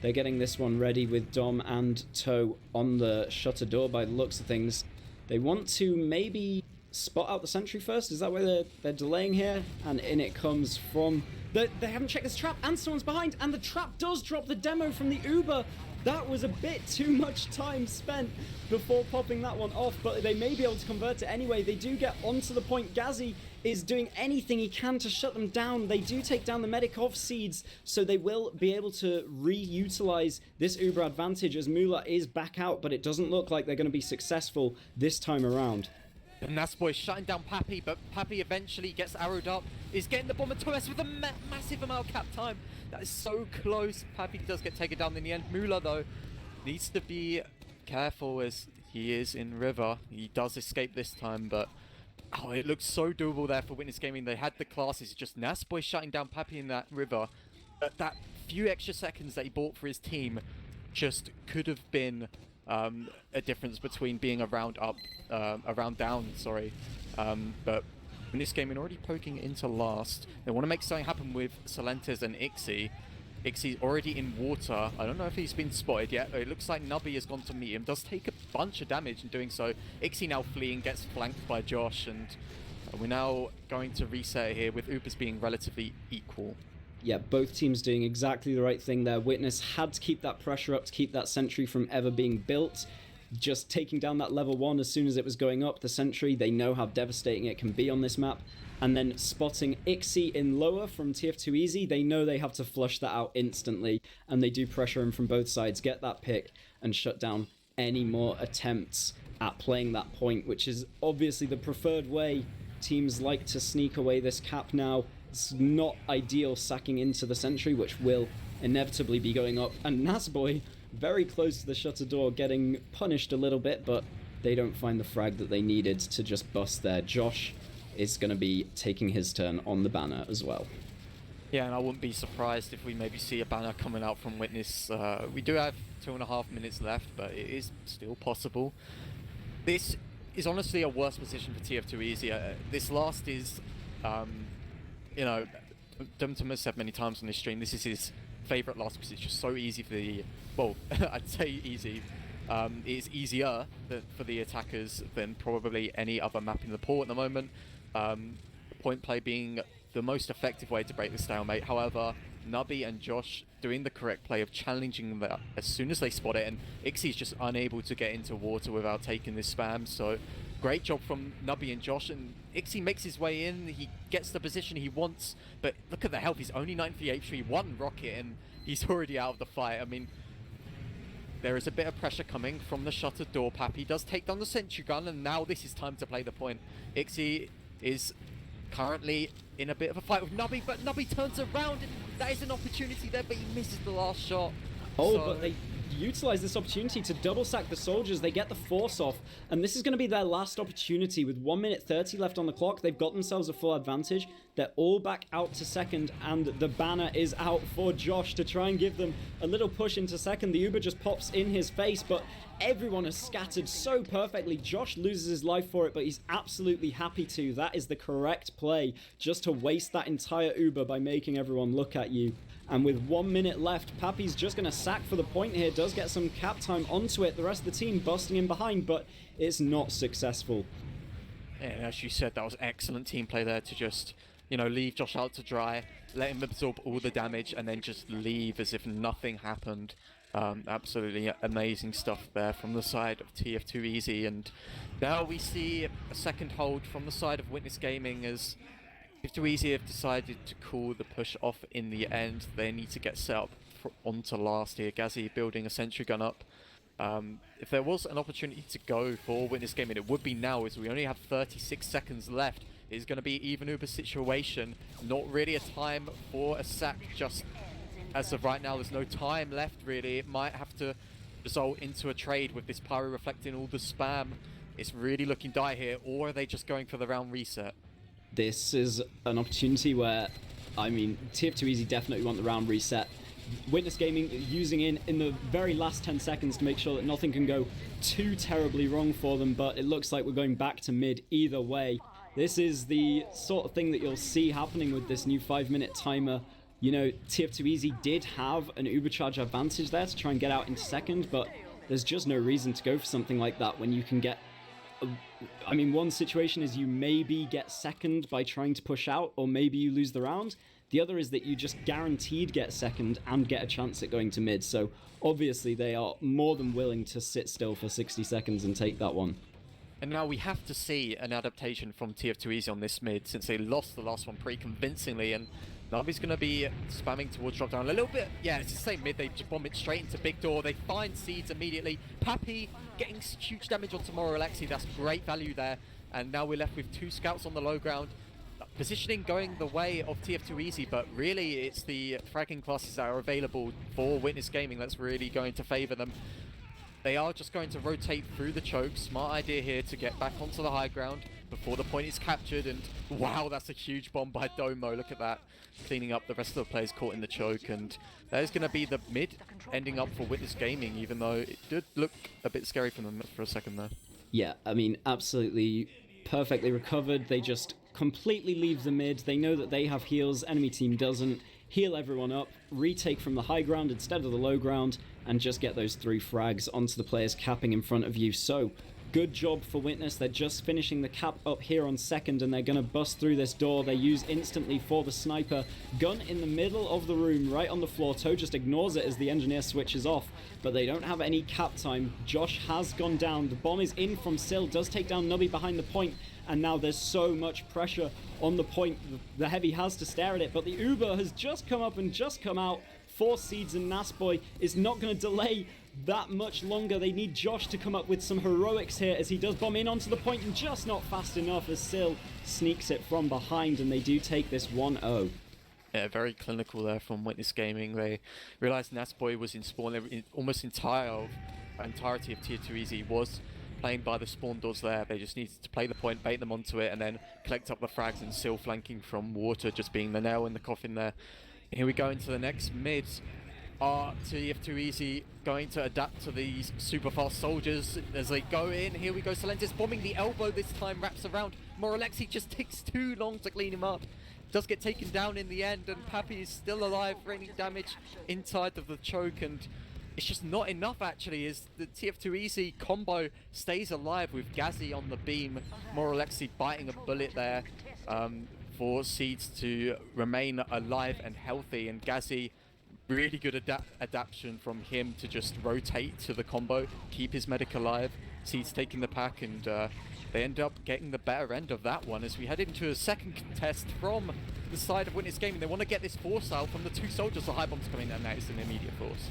They're getting this one ready with Dom and Toe on the shutter door by the looks of things. They want to maybe spot out the sentry first. Is that why they're delaying here? And in it comes from... They haven't checked this trap, and someone's behind, and the trap does drop the demo from the Uber. That was a bit too much time spent before popping that one off, but they may be able to convert it anyway. They do get onto the point. Gazzy is doing anything he can to shut them down. They do take down the medic of Seeds, so they will be able to reutilize this Uber advantage as Mula is back out, but it doesn't look like they're going to be successful this time around. And Nasboy shutting down Pappy, but Pappy eventually gets arrowed up, is getting the bomb at Torres with a massive amount of cap time. That is so close. Pappy does get taken down in the end. Mula, though, needs to be careful as he is in River. He does escape this time, but it looks so doable there for Witness Gaming. They had the classes, just Nasboy shutting down Pappy in that River. But that few extra seconds that he bought for his team just could have been a difference between being a round down, but in this game, we're already poking into last. They want to make something happen with Silentes and Ixie. Ixie's already in water. I don't know if he's been spotted yet. It looks like Nubby has gone to meet him. Does take a bunch of damage in doing so. Ixie now fleeing, gets flanked by Josh, and we're now going to reset here with Ubers being relatively equal. Yeah, both teams doing exactly the right thing there. Witness had to keep that pressure up to keep that sentry from ever being built. Just taking down that level 1 as soon as it was going up, the sentry, they know how devastating it can be on this map. And then spotting Ixie in lower from TF2Easy, they know they have to flush that out instantly, and they do pressure him from both sides, get that pick, and shut down any more attempts at playing that point, which is obviously the preferred way. Teams like to sneak away this cap now. It's not ideal sacking into the sentry, which will inevitably be going up. And Nasboy, very close to the shutter door, getting punished a little bit, but they don't find the frag that they needed to just bust there. Josh is going to be taking his turn on the banner as well. Yeah, and I wouldn't be surprised if we maybe see a banner coming out from Witness. We do have 2.5 minutes left, but it is still possible. This is honestly a worse position for TF2Easy. This last is... Dumtum has said many times on this stream, this is his favourite last because it's just so easy for the... Well, I'd say easy. It's easier for the attackers than probably any other map in the pool at the moment. Point play being the most effective way to break the stalemate. However, Nubby and Josh doing the correct play of challenging that as soon as they spot it, and Ixie's just unable to get into water without taking this spam. So great job from Nubby and Josh, and Ixie makes his way in, he gets the position he wants, but look at the health, he's only 93 HP, one rocket, and he's already out of the fight. I mean, there is a bit of pressure coming from the shuttered door. Pappy does take down the sentry gun, and now this is time to play the point. Ixie is currently in a bit of a fight with Nubby, but Nubby turns around, and that is an opportunity there, but he misses the last shot. Oh, but they utilize this opportunity to double sack the soldiers. They get the force off, and this is going to be their last opportunity. With 1 minute 30 left on the clock, they've got themselves a full advantage. They're all back out to second, and the banner is out for Josh to try and give them a little push into second. The Uber just pops in his face, but everyone is scattered so perfectly. Josh loses his life for it, but he's absolutely happy to. That is the correct play, just to waste that entire Uber by making everyone look at you. And with 1 minute left, Pappy's just going to sack for the point here, does get some cap time onto it. The rest of the team busting in behind, but it's not successful. Yeah, as you said, that was excellent team play there to just, you know, leave Josh out to dry, let him absorb all the damage, and then just leave as if nothing happened. Absolutely amazing stuff there from the side of tf2easy. And now we see a second hold from the side of Witness Gaming as tf2easy have decided to call the push off in the end. They need to get set up onto last here. Gazzy building a sentry gun up. If there was an opportunity to go for Witness Gaming, it would be now, as we only have 36 seconds left. It is going to be even Uber situation. Not really a time for a sack just as of right now. There's no time left really. It might have to result into a trade with this pyro reflecting all the spam. It's really looking dire here, or are they just going for the round reset? This is an opportunity where, I mean, tf2easy definitely want the round reset. Witness Gaming using in the very last 10 seconds to make sure that nothing can go too terribly wrong for them, but it looks like we're going back to mid either way. This is the sort of thing that you'll see happening with this new 5-minute timer. You know, tf2easy did have an Ubercharge advantage there to try and get out into second, but there's just no reason to go for something like that when you can get... I mean, one situation is you maybe get second by trying to push out, or maybe you lose the round. The other is that you just guaranteed get second and get a chance at going to mid. So obviously they are more than willing to sit still for 60 seconds and take that one. And now we have to see an adaptation from tf2easy on this mid, since they lost the last one pretty convincingly, and Nubby's going to be spamming towards drop down a little bit. Yeah, it's the same mid. They just bomb it straight into big door. They find seeds immediately. Pappy getting huge damage onto Alexi. That's great value there. And now we're left with two scouts on the low ground. Positioning going the way of tf2easy, but really it's the fragging classes that are available for Witness Gaming that's really going to favour them. They are just going to rotate through the choke. Smart idea here to get back onto the high ground before the point is captured. And wow, that's a huge bomb by Domo. Look at that. Cleaning up the rest of the players caught in the choke. And that is going to be the mid ending up for Witness Gaming, even though it did look a bit scary for them for a second there. Yeah, I mean, absolutely perfectly recovered. They just completely leave the mid. They know that they have heals. Enemy team doesn't. Heal everyone up, retake from the high ground instead of the low ground, and just get those 3 frags onto the players capping in front of you. So, good job for Witness. They're just finishing the cap up here on second, and they're going to bust through this door. They use instantly for the sniper. Gun in the middle of the room, right on the floor. Toe just ignores it as the engineer switches off, but they don't have any cap time. Josh has gone down. The bomb is in from Sill, does take down Nubby behind the point, and now there's so much pressure on the point. The Heavy has to stare at it, but the Uber has just come up and just come out. 4 seeds, and Nasboy is not going to delay that much longer. They need Josh to come up with some heroics here as he does bomb in onto the point, and just not fast enough as Sill sneaks it from behind, and they do take this 1-0. Yeah, very clinical there from Witness Gaming. They realised Nasboy was in spawn. Almost entirety of tf2easy was playing by the spawn doors there. They just needed to play the point, bait them onto it, and then collect up the frags, and Sill flanking from water just being the nail in the coffin there. Here we go into the next mid. Are tf2easy going to adapt to these super fast soldiers as they go in? Here we go, Salentis bombing the elbow this time, wraps around. Alexi just takes too long to clean him up. Does get taken down in the end, and Pappy is still alive, raining damage inside of the choke, and it's just not enough actually, as the tf2easy combo stays alive with Gazzy on the beam. Alexi biting a bullet there. for Seeds to remain alive and healthy, and Gazzy, really good adaptation from him to just rotate to the combo, keep his medic alive. Seeds taking the pack, and they end up getting the better end of that one as we head into a second contest from the side of Witness Gaming. They want to get this force out from the two soldiers. The high bomb's coming down now. It's an immediate force.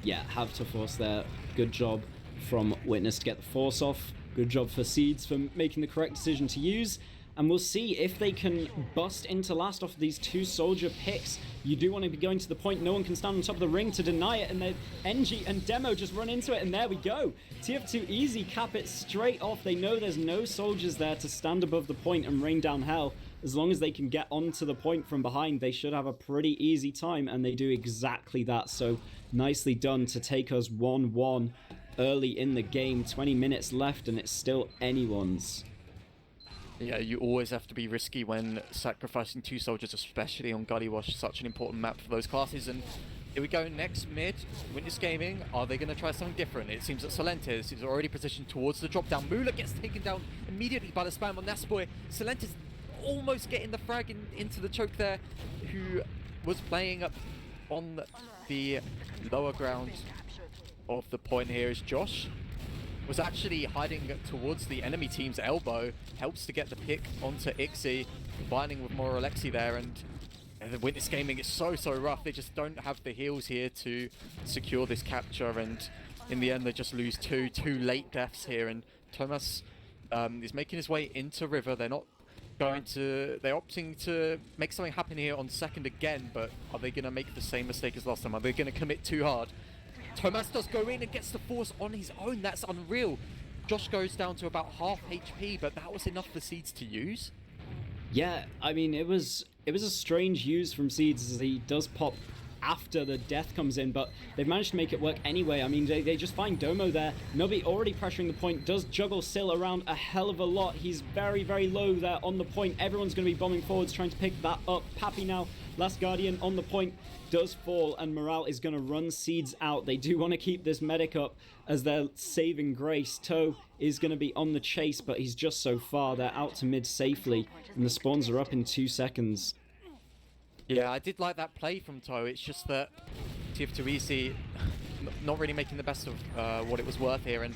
Yeah, have to force there. Good job from Witness to get the force off. Good job for Seeds for making the correct decision to use. And we'll see if they can bust into last off these two soldier picks. You do want to be going to the point. No one can stand on top of the ring to deny it. And then NG and Demo just run into it. And there we go. TF2easy cap it straight off. They know there's no soldiers there to stand above the point and rain down hell. As long as they can get onto the point from behind, they should have a pretty easy time. And they do exactly that. So nicely done to take us 1-1 early in the game. 20 minutes left and it's still anyone's. Yeah, you always have to be risky when sacrificing two soldiers, especially on Gullywash, such an important map for those classes. And here we go, next mid, Witness Gaming. Are they going to try something different? It seems that Solentes is already positioned towards the drop down. Mula gets taken down immediately by the spam on Nasboy. Solentes almost getting the frag into the choke there, who was playing on the lower ground of the point here is Josh. Was actually hiding towards the enemy team's elbow, helps to get the pick onto Ixie, combining with Moralexi there, and the Witness Gaming is so rough. They just don't have the heals here to secure this capture, and in the end they just lose two late deaths here, and Thomas is making his way into River. They're opting to make something happen here on second again, but are they going to make the same mistake as last time? Are they going to commit too hard? Thomas does go in and gets the force on his own. That's unreal. Josh goes down to about half HP, but that was enough for Seeds to use. Yeah, I mean, it was a strange use from Seeds as he does pop after the death comes in, but they've managed to make it work anyway. I mean, they just find Domo there. Nubby already pressuring the point, does juggle Syl around a hell of a lot. He's very low there on the point. Everyone's going to be bombing forwards, trying to pick that up. Pappy now, Last Guardian on the point, does fall, and Morale is going to run Seeds out. They do want to keep this medic up as they're saving grace. Toe is going to be on the chase, but he's just so far. They're out to mid safely, and the spawns are up in 2 seconds. Yeah, I did like that play from Toe. It's just that tf2easy not really making the best of what it was worth here, and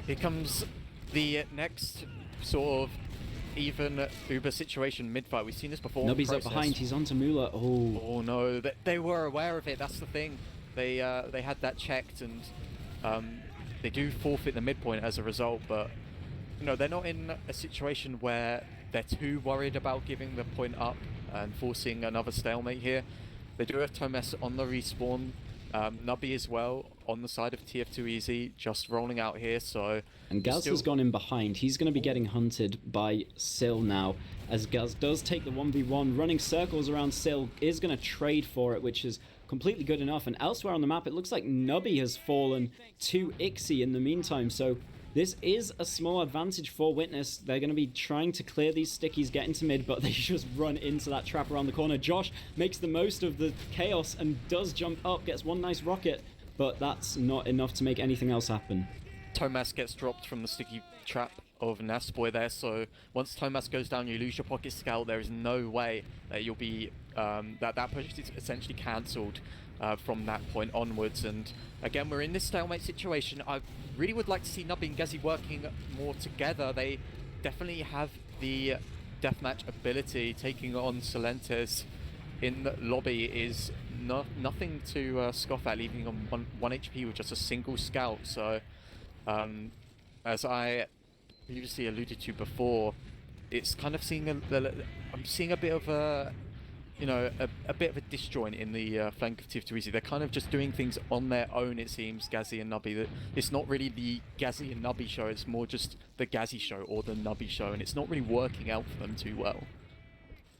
here comes the next sort of even Uber situation mid-fight. We've seen this before. Nubby's up behind. He's onto Mula. Oh no, they were aware of it. That's the thing. They had that checked, and they do forfeit the midpoint as a result. But you know, they're not in a situation where they're too worried about giving the point up and forcing another stalemate here. They do have Tomes on the respawn. Nubby as well on the side of TF2easy, just rolling out here. So and Gaz has gone in behind. He's going to be getting hunted by Syl now, as Gaz does take the 1v1. Running circles around Syl is going to trade for it, which is completely good enough. And elsewhere on the map, it looks like Nubby has fallen to Ixie in the meantime. So this is a small advantage for Witness. They're going to be trying to clear these stickies, get into mid, but they just run into that trap around the corner. Josh makes the most of the chaos and does jump up, gets one nice rocket, but that's not enough to make anything else happen. Tomas gets dropped from the sticky trap of Nasboy there, so once Tomas goes down, you lose your pocket scout. There is no way that you'll be that push is essentially cancelled from that point onwards. And again, we're in this stalemate situation. I really would like to see Nubby and Gezi working more together. They definitely have the deathmatch ability. Taking on Solentes in the lobby is nothing to scoff at, leaving on one HP with just a single scout. So as I previously alluded to before, it's kind of seeing I'm seeing a bit of a, you know, a bit of a disjoint in the flank of tf2easy. They're kind of just doing things on their own, it seems, Gazzy and Nubby. It's not really the Gazzy and Nubby show, it's more just the Gazzy show or the Nubby show, and it's not really working out for them too well.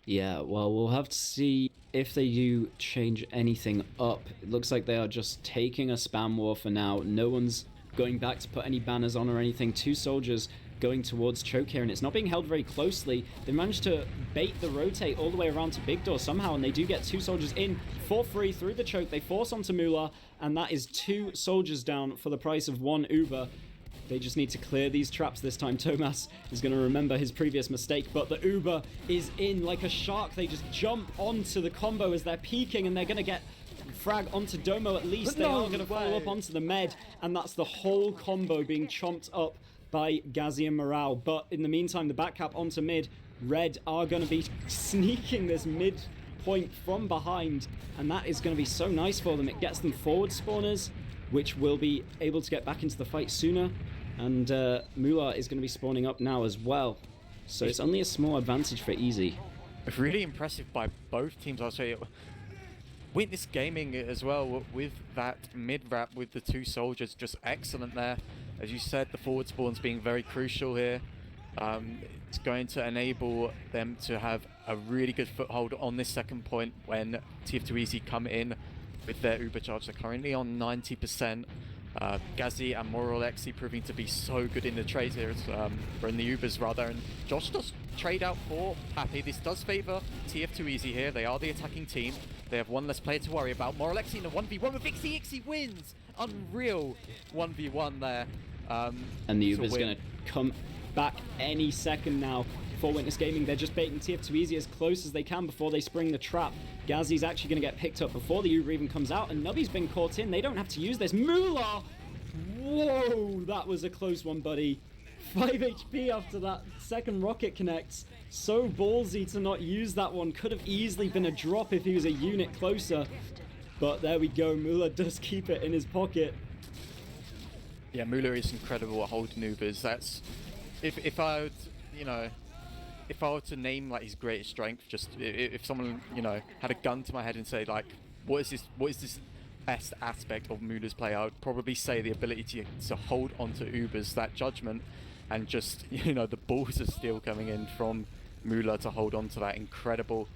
Yeah, well, we'll have to see if they do change anything up. It looks like they are just taking a spam war for now. No one's going back to put any banners on or anything. 2 soldiers going towards choke here, and it's not being held very closely. They managed to bait the rotate all the way around to Big Door somehow, and they do get 2 soldiers in for free through the choke. They force onto Mula, and that is 2 soldiers down for the price of 1 Uber. They just need to clear these traps this time. Thomas is going to remember his previous mistake, but the Uber is in like a shark. They just jump onto the combo as they're peeking, and they're going to get frag onto Domo at least. They are going to follow up onto the med, and that's the whole combo being chomped up by Ghazi and Morale. But in the meantime, the back cap onto mid. Red are going to be sneaking this mid point from behind, and that is going to be so nice for them. It gets them forward spawners, which will be able to get back into the fight sooner, and Mula is going to be spawning up now as well. So it's only a small advantage for Easy. Really impressive by both teams, I'll say. Witness Gaming as well with that mid-wrap with the two soldiers, just excellent there. As you said, the forward spawns being very crucial here. It's going to enable them to have a really good foothold on this second point when tf2easy come in with their Uber charge. They're currently on 90%. Ghazi and Moralexi proving to be so good in the trades here, or in the Ubers rather, and Josh does trade out for Pappy. This does favour tf2easy here. They are the attacking team. They have one less player to worry about. Moralexi in a 1v1 with Ixie. Ixie wins! Unreal 1v1 there. And the Uber's going to come back any second now for Witness Gaming. They're just baiting tf2easy as close as they can before they spring the trap. Ghazi's actually going to get picked up before the Uber even comes out, and Nubby's been caught in. They don't have to use this. Moolah! Whoa, that was a close one, buddy. 5 HP after that second rocket connects. So ballsy to not use that one. Could have easily been a drop if he was a unit closer. But there we go. Moolah does keep it in his pocket. Yeah, Moolah is incredible at holding Ubers. That's if I would, you know, if I were to name like his greatest strength, just if someone, you know, had a gun to my head and say like, what is this best aspect of Moolah's play, I would probably say the ability to hold onto Ubers, that judgment, and just, you know, the balls of steel coming in from Moolah to hold on to that. Incredible.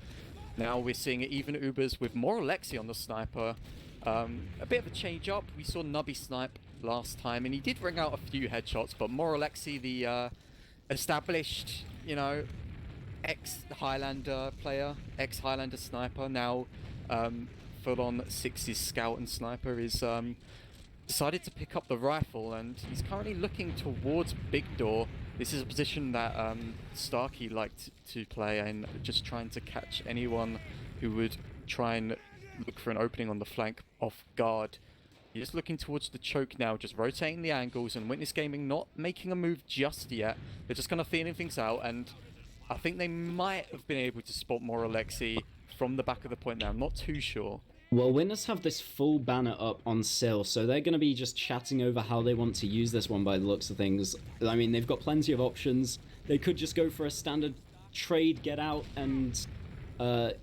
Now we're seeing even Ubers with Moralexi on the sniper. A bit of a change up. We saw Nubby snipe last time, and he did ring out a few headshots, but Moralexi, the established, you know, ex-Highlander player, ex-Highlander sniper, now full-on 60s scout and sniper, is decided to pick up the rifle, and he's currently looking towards Big Door. This is a position that Starkey liked to play, and just trying to catch anyone who would try and look for an opening on the flank off guard. He's just looking towards the choke now, just rotating the angles, and Witness Gaming not making a move just yet. They're just kind of feeling things out, and I think they might have been able to spot Moralexi from the back of the point there. I'm not too sure. Well, Witness have this full banner up on Sill, so they're going to be just chatting over how they want to use this one by the looks of things. I mean, they've got plenty of options. They could just go for a standard trade, get out, and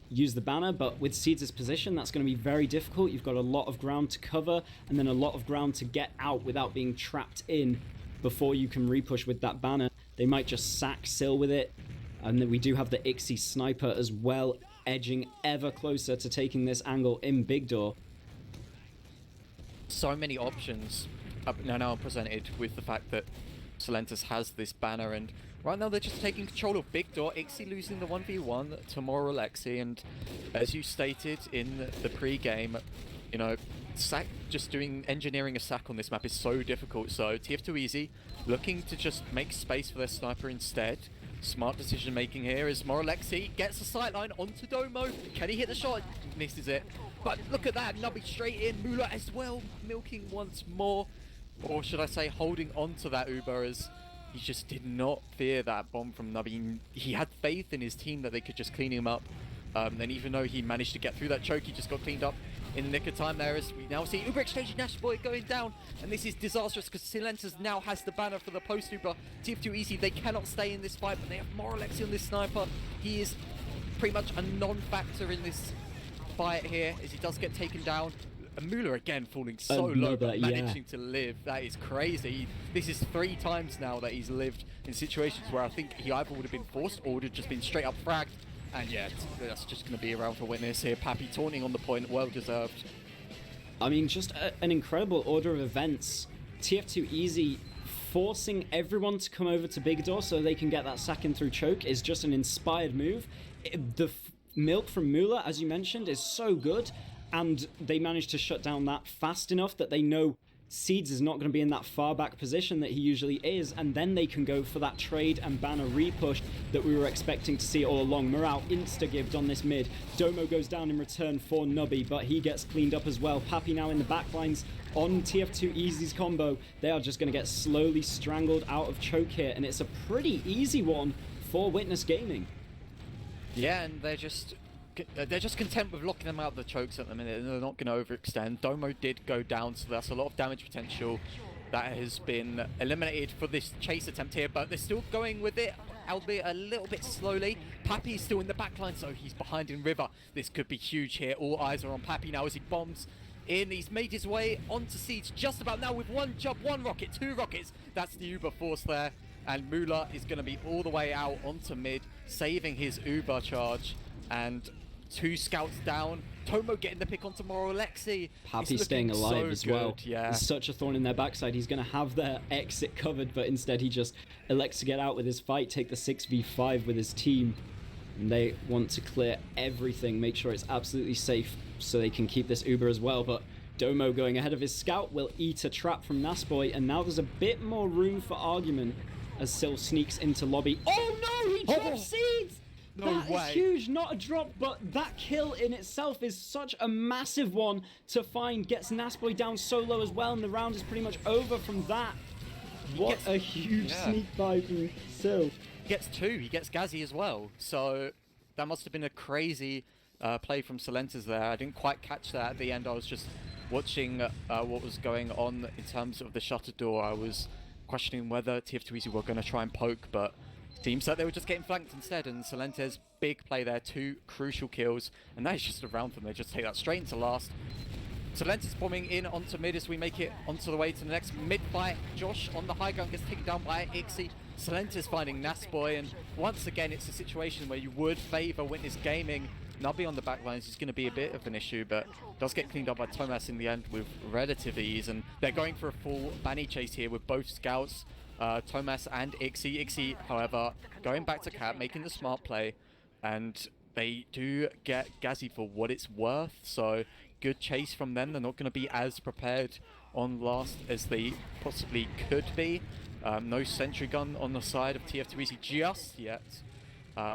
use the banner, but with Seeds' position, that's going to be very difficult. You've got a lot of ground to cover, and then a lot of ground to get out without being trapped in before you can repush with that banner. They might just sack Sill with it, and then we do have the Ixie sniper as well, edging ever closer to taking this angle in Big Door. So many options now presented with the fact that Solentis has this banner, and right now they're just taking control of Big Door. Ixie losing the 1v1 to Moralexi, and as you stated in the pre-game, you know, engineering a sack on this map is so difficult, so tf2easy looking to just make space for their sniper instead. Smart decision making here as Moralexi gets the sightline onto Domo. Can he hit the shot? Misses it. But look at that, Nubby straight in. Moolah as well, milking once more. Or should I say holding on to that Uber, as he just did not fear that bomb from Nubby. He had faith in his team that they could just clean him up. And even though he managed to get through that choke, he just got cleaned up in the nick of time there, as we now see Uber exchange Nash Boy going down, and this is disastrous because Silences now has the banner for the post Uber. tf2easy, they cannot stay in this fight, but they have Moralexi on this sniper. He is pretty much a non-factor in this fight here, as he does get taken down. And Moolah again falling so low, but managing to live. That is crazy. This is 3 times now that he's lived in situations where I think he either would have been forced or would have just been straight up fragged. And yeah, that's just going to be around for Witness here. Pappy taunting on the point, well deserved. I mean, just an incredible order of events. tf2easy forcing everyone to come over to Big Door so they can get that second through choke is just an inspired move. The milk from Moolah, as you mentioned, is so good, and they managed to shut down that fast enough that they know Seeds is not going to be in that far back position that he usually is, and then they can go for that trade and banner repush that we were expecting to see all along. Morale insta-gibbed on this mid. Domo goes down in return for Nubby, but he gets cleaned up as well. Pappy now in the backlines on tf2easy's combo. They are just going to get slowly strangled out of choke here, and it's a pretty easy one for Witness Gaming. Yeah, and they're just content with locking them out of the chokes at the minute, and they're not going to overextend. Domo did go down, so that's a lot of damage potential that has been eliminated for this chase attempt here, but they're still going with it, albeit a little bit slowly. Pappy's still in the backline, so he's behind in River. This could be huge here. All eyes are on Pappy now as he bombs in. He's made his way onto Siege just about now with one jump, one rocket, two rockets. That's the Uber force there, and Mula is going to be all the way out onto mid, saving his Uber charge, and 2 scouts down. Tomo getting the pick onto Moro Alexi. Pappy staying alive so as well. Yeah. It's such a thorn in their backside. He's going to have their exit covered, but instead he just elects to get out with his fight, take the 6v5 with his team. And they want to clear everything, make sure it's absolutely safe so they can keep this Uber as well. But Domo going ahead of his scout will eat a trap from Nasboy, and now there's a bit more room for argument as Sil sneaks into lobby. Oh no, he dropped Seeds! That is huge, not a drop, but that kill in itself is such a massive one to find. Gets Nasboy down solo as well, and the round is pretty much over from that. What a huge sneak by from Sil. He gets 2, he gets Gazi as well, so that must have been a crazy play from Silentes there. I didn't quite catch that at the end. I was just watching what was going on in terms of the shutter door. I was questioning whether tf2easy were going to try and poke, but seems like they were just getting flanked instead, and Silentes, big play there, 2 crucial kills, and that is just a round for them. They just take that straight into last. Silentes bombing in onto mid as we make it onto the way to the next mid fight. Josh on the high ground gets taken down by Ixie. Silentes finding Nasboy, and once again it's a situation where you would favour Witness Gaming. Nubby on the backlines is going to be a bit of an issue, but does get cleaned up by Tomas in the end with relative ease, and they're going for a full Banny chase here with both scouts. Tomas and Ixie. Ixie, however, going back to cap, making the smart play, and they do get Gazi for what it's worth, so good chase from them. They're not going to be as prepared on last as they possibly could be. No sentry gun on the side of tf2easy just yet.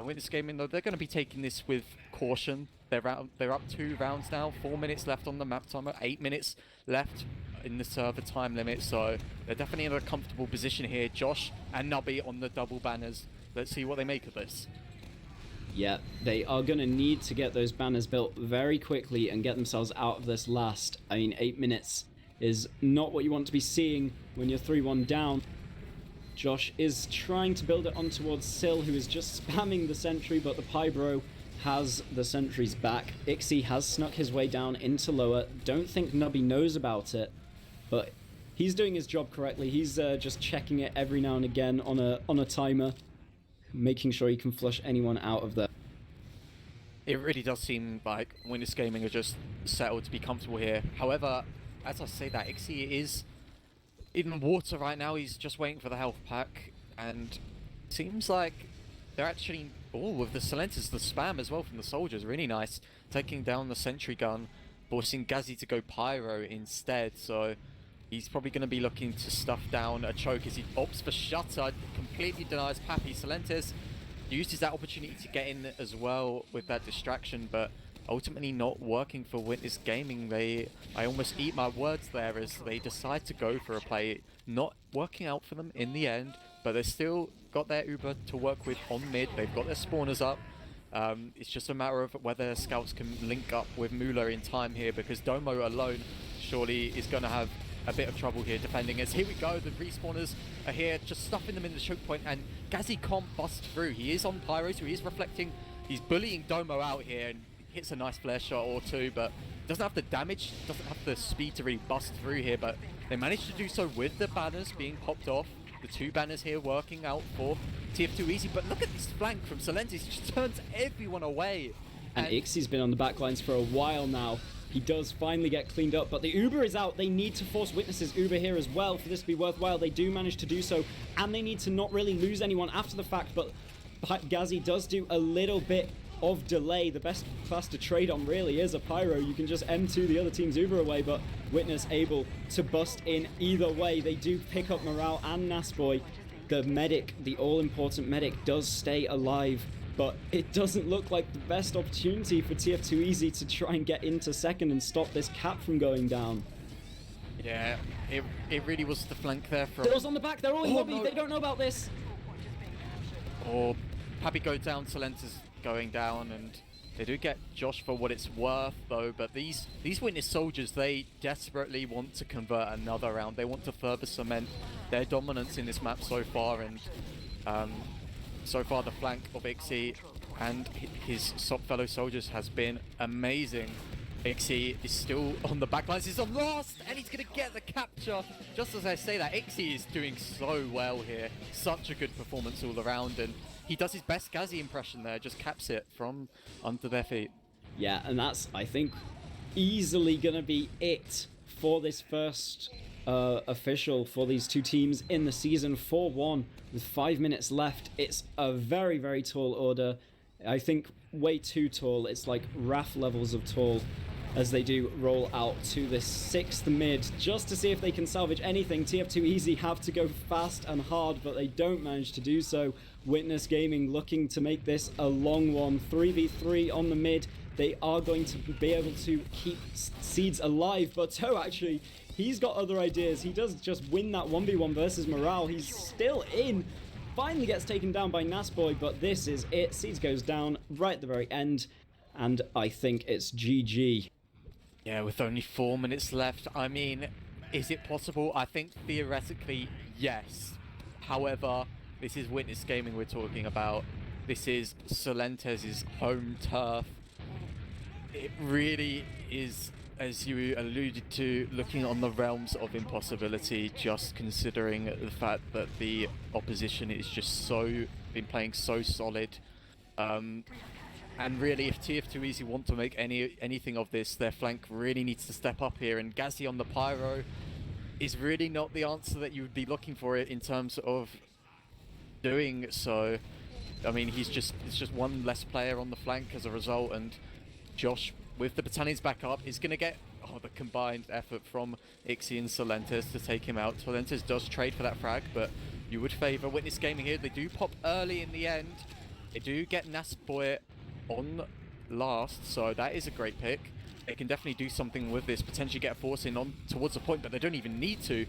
Witness Gaming, though, they're going to be taking this with caution. They're up 2 rounds now, 4 minutes left on the map timer, 8 minutes left in the server time limit, so they're definitely in a comfortable position here. Josh and Nubby on the double banners. Let's see what they make of this. Yeah, they are going to need to get those banners built very quickly and get themselves out of this last. I mean, 8 minutes is not what you want to be seeing when you're 3-1 down. Josh is trying to build it on towards Sil, who is just spamming the sentry, but the Pybro has the sentries back. Ixie has snuck his way down into lower. Don't think Nubby knows about it, but he's doing his job correctly. He's just checking it every now and again on a timer, making sure he can flush anyone out of there. It really does seem like Witness Gaming are just settled to be comfortable here. However, as I say that, Ixie is in water right now. He's just waiting for the health pack, and seems like they're actually... Oh, with the Silentes, the spam as well from the soldiers, really nice. Taking down the sentry gun, forcing Gazi to go pyro instead, so he's probably going to be looking to stuff down a choke as he opts for shutter, completely denies Pappy. Silentes uses that opportunity to get in as well with that distraction, but ultimately not working for Witness Gaming. I almost eat my words there as they decide to go for a play, not working out for them in the end, but they're still got their Uber to work with on mid. They've got their spawners up. It's just a matter of whether scouts can link up with Mula in time here, because Domo alone surely is going to have a bit of trouble here defending us. Here we go, the respawners are here, just stuffing them in the choke point, and Gazi can't bust through. He is on pyro, so he is reflecting. He's bullying Domo out here and hits a nice flare shot or two, but doesn't have the damage, doesn't have the speed to really bust through here, but they managed to do so with the banners being popped off. The 2 banners here working out for tf2easy, but look at this flank from Silentes. He just turns everyone away. And Ixie's been on the backlines for a while now. He does finally get cleaned up, but the Uber is out. They need to force Witness's Uber here as well for this to be worthwhile. They do manage to do so, and they need to not really lose anyone after the fact, but Gazi does do a little bit of delay. The best class to trade on really is a Pyro. You can just M2 the other team's Uber away, but Witness able to bust in either way. They do pick up Morale and Nasboy. The medic, the all-important medic, does stay alive, but it doesn't look like the best opportunity for tf2easy to try and get into second and stop this cap from going down. Yeah, it really was the flank there from... They're on the back, they're all in lobby, no. They don't know about this. Or Pappy go down, Solenta's going down, and they do get Josh for what it's worth though, but these Witness soldiers, they desperately want to convert another round. They want to further cement their dominance in this map so far, and so far the flank of Ixie and his fellow soldiers has been amazing. Ixie is still on the backlines, he's on last, and he's going to get the capture. Just as I say that, Ixie is doing so well here. Such a good performance all around, and he does his best Gazzy impression there, just caps it from under their feet. Yeah, and that's, I think, easily going to be it for this first official for these two teams in the season. 4-1 with 5 minutes left. It's a very, very tall order. I think way too tall. It's like RAF levels of tall as they do roll out to the 6th mid just to see if they can salvage anything. tf2easy have to go fast and hard, but they don't manage to do so. Witness Gaming looking to make this a long one. 3v3 on the mid. They are going to be able to keep Seeds alive, but Toe actually, he's got other ideas. He does just win that 1v1 versus Morale. He's still in. Finally gets taken down by Nasboy, but this is it. Seeds goes down right at the very end, and I think it's GG. Yeah, with only 4 minutes left, I mean, is it possible? I think theoretically, yes. However, this is Witness Gaming we're talking about. This is Solentes' home turf. It really is, as you alluded to, looking on the realms of impossibility, just considering the fact that the opposition is just been playing so solid. And really, if tf2easy want to make anything of this, their flank really needs to step up here, and Gazzy on the Pyro is really not the answer that you would be looking for it in terms of doing so. I mean, it's just one less player on the flank as a result, and Josh, with the battalions back up, is going to get the combined effort from Ixie and Solentes to take him out. Solentes does trade for that frag, but you would favour Witness Gaming here. They do pop early in the end. They do get Nasboy on last, so that is a great pick. They can definitely do something with this, potentially get a force in on towards the point, but they don't even need to.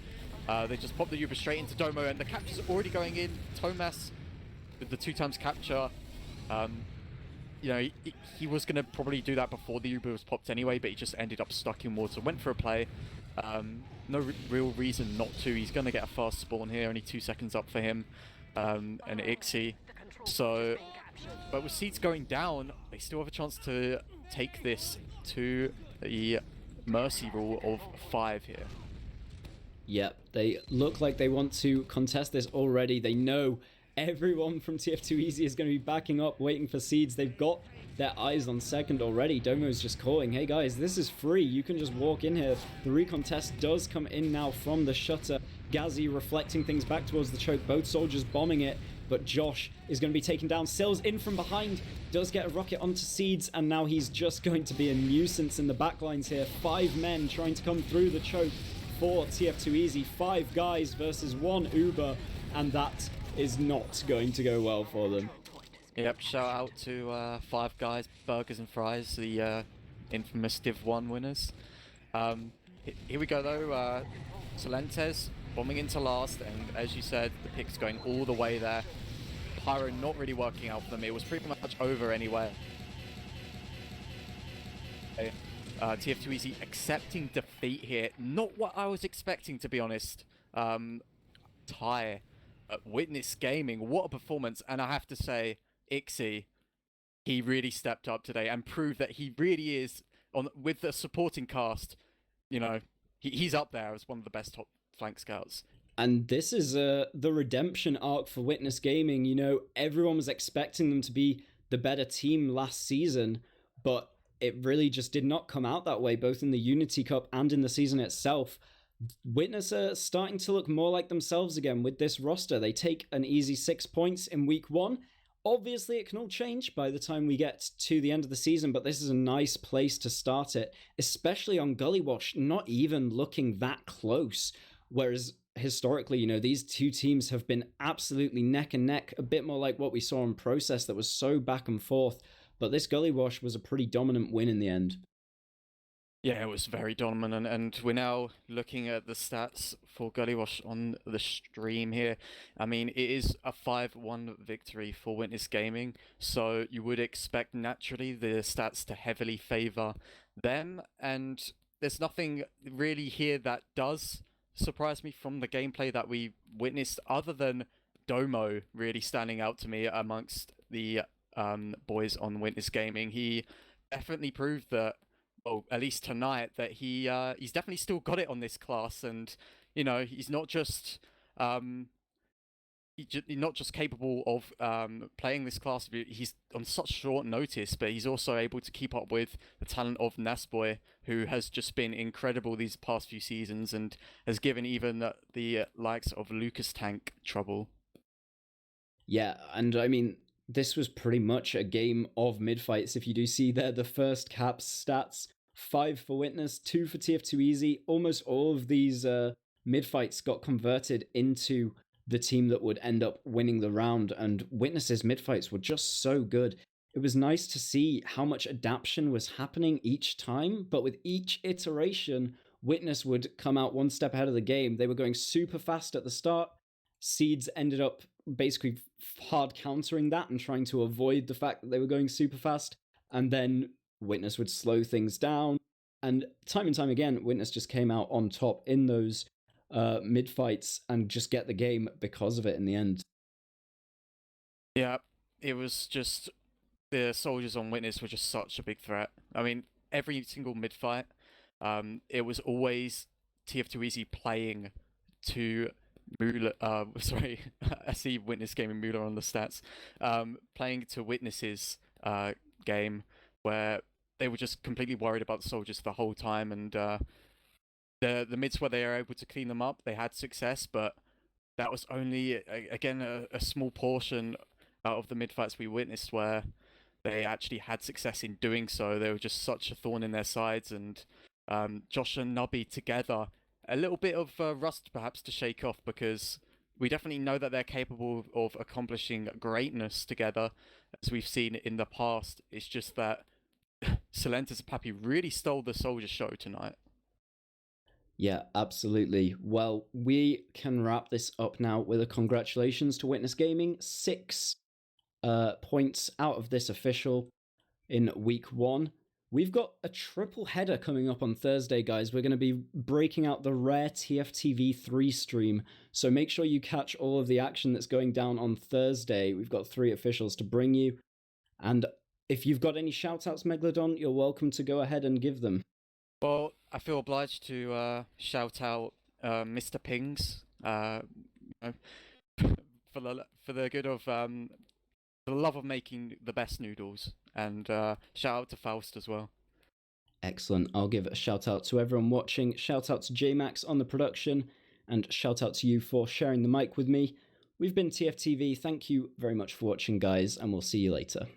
They just pop the Uber straight into Domo, and the capture's already going in. Thomas with the 2x capture. You know, he was going to probably do that before the Uber was popped anyway, but he just ended up stuck in water. Went for a play. No real reason not to. He's going to get a fast spawn here, only 2 seconds up for him and Ixie. So, but with Seeds going down, they still have a chance to take this to the mercy rule of 5 here. Yep, they look like they want to contest this already. They know everyone from tf2easy is going to be backing up, waiting for Seeds. They've got their eyes on second already. Domo's just calling, hey guys, this is free. You can just walk in here. The recontest does come in now from the shutter. Gazzy reflecting things back towards the choke. Both soldiers bombing it, but Josh is going to be taken down. Sills in from behind, does get a rocket onto Seeds, and now he's just going to be a nuisance in the backlines here. 5 men trying to come through the choke for tf2easy. 5 guys versus 1 Uber, and that is not going to go well for them. Yep, shout out to 5 Guys Burgers and Fries, the infamous Div 1 winners. Here we go though, Solentes bombing into last, and as you said, the pick's going all the way there. Pyro not really working out for them, it was pretty much over anyway. tf2easy accepting defeat here, not what I was expecting, to be honest. Tie. Witness Gaming, what a performance, and I have to say, Ixie, he really stepped up today and proved that he really is, with the supporting cast, you know, he's up there as one of the best top flank scouts. And this is the redemption arc for Witness Gaming. You know, everyone was expecting them to be the better team last season, but it really just did not come out that way, both in the Unity Cup and in the season itself. Witness are starting to look more like themselves again with this roster. They take an easy 6 points in week 1. Obviously, it can all change by the time we get to the end of the season, but this is a nice place to start it, especially on Gullywash, not even looking that close. Whereas historically, these two teams have been absolutely neck and neck, a bit more like what we saw in Process that was so back and forth. But this Gullywash was a pretty dominant win in the end. Yeah, it was very dominant, and we're now looking at the stats for Gullywash on the stream here. I mean, it is a 5-1 victory for Witness Gaming, so you would expect naturally the stats to heavily favor them, and there's nothing really here that does surprise me from the gameplay that we witnessed, other than Domo really standing out to me amongst the boys on Witness Gaming. He definitely proved that, well, at least tonight, that he's definitely still got it on this class, and he's not just he's not just capable of playing this class. He's on such short notice, but he's also able to keep up with the talent of Nasboy, who has just been incredible these past few seasons and has given even the likes of Lucas Tank trouble. Yeah, and I mean, this was pretty much a game of mid-fights. If you do see there, the first Caps stats, 5 for Witness, 2 for tf2easy. Almost all of these mid-fights got converted into the team that would end up winning the round, and Witness's mid-fights were just so good. It was nice to see how much adaptation was happening each time, but with each iteration, Witness would come out one step ahead of the game. They were going super fast at the start. Seeds ended up basically hard countering that and trying to avoid the fact that they were going super fast, and then Witness would slow things down, and time again, Witness just came out on top in those mid fights and just get the game because of it in the end. Yeah, it was just the soldiers on Witness were just such a big threat. I mean, every single mid fight, it was always tf2easy playing to Mueller, sorry, I see Witness Gaming Mueller on the stats, playing to Witness's game, where they were just completely worried about the soldiers the whole time, and the mids where they were able to clean them up, they had success, but that was only, again, a small portion out of the mid fights we witnessed where they actually had success in doing so. They were just such a thorn in their sides, and Josh and Nubby together, a little bit of rust perhaps to shake off, because we definitely know that they're capable of accomplishing greatness together, as we've seen in the past. It's just that Salentis and Pappy really stole the soldier show tonight. Yeah, absolutely. Well, we can wrap this up now with a congratulations to Witness Gaming. 6 points out of this official in week 1. We've got a triple header coming up on Thursday, guys. We're going to be breaking out the rare TFTV3 stream, so make sure you catch all of the action that's going down on Thursday. We've got 3 officials to bring you, and if you've got any shout-outs, Megalodon, you're welcome to go ahead and give them. Well, I feel obliged to shout out Mr. Pings for the good of the love of making the best noodles, and shout out to Faust as well. Excellent. I'll give a shout out to everyone watching. Shout out to JMax on the production, and shout out to you for sharing the mic with me. We've been TFTV. Thank you very much for watching, guys, and we'll see you later.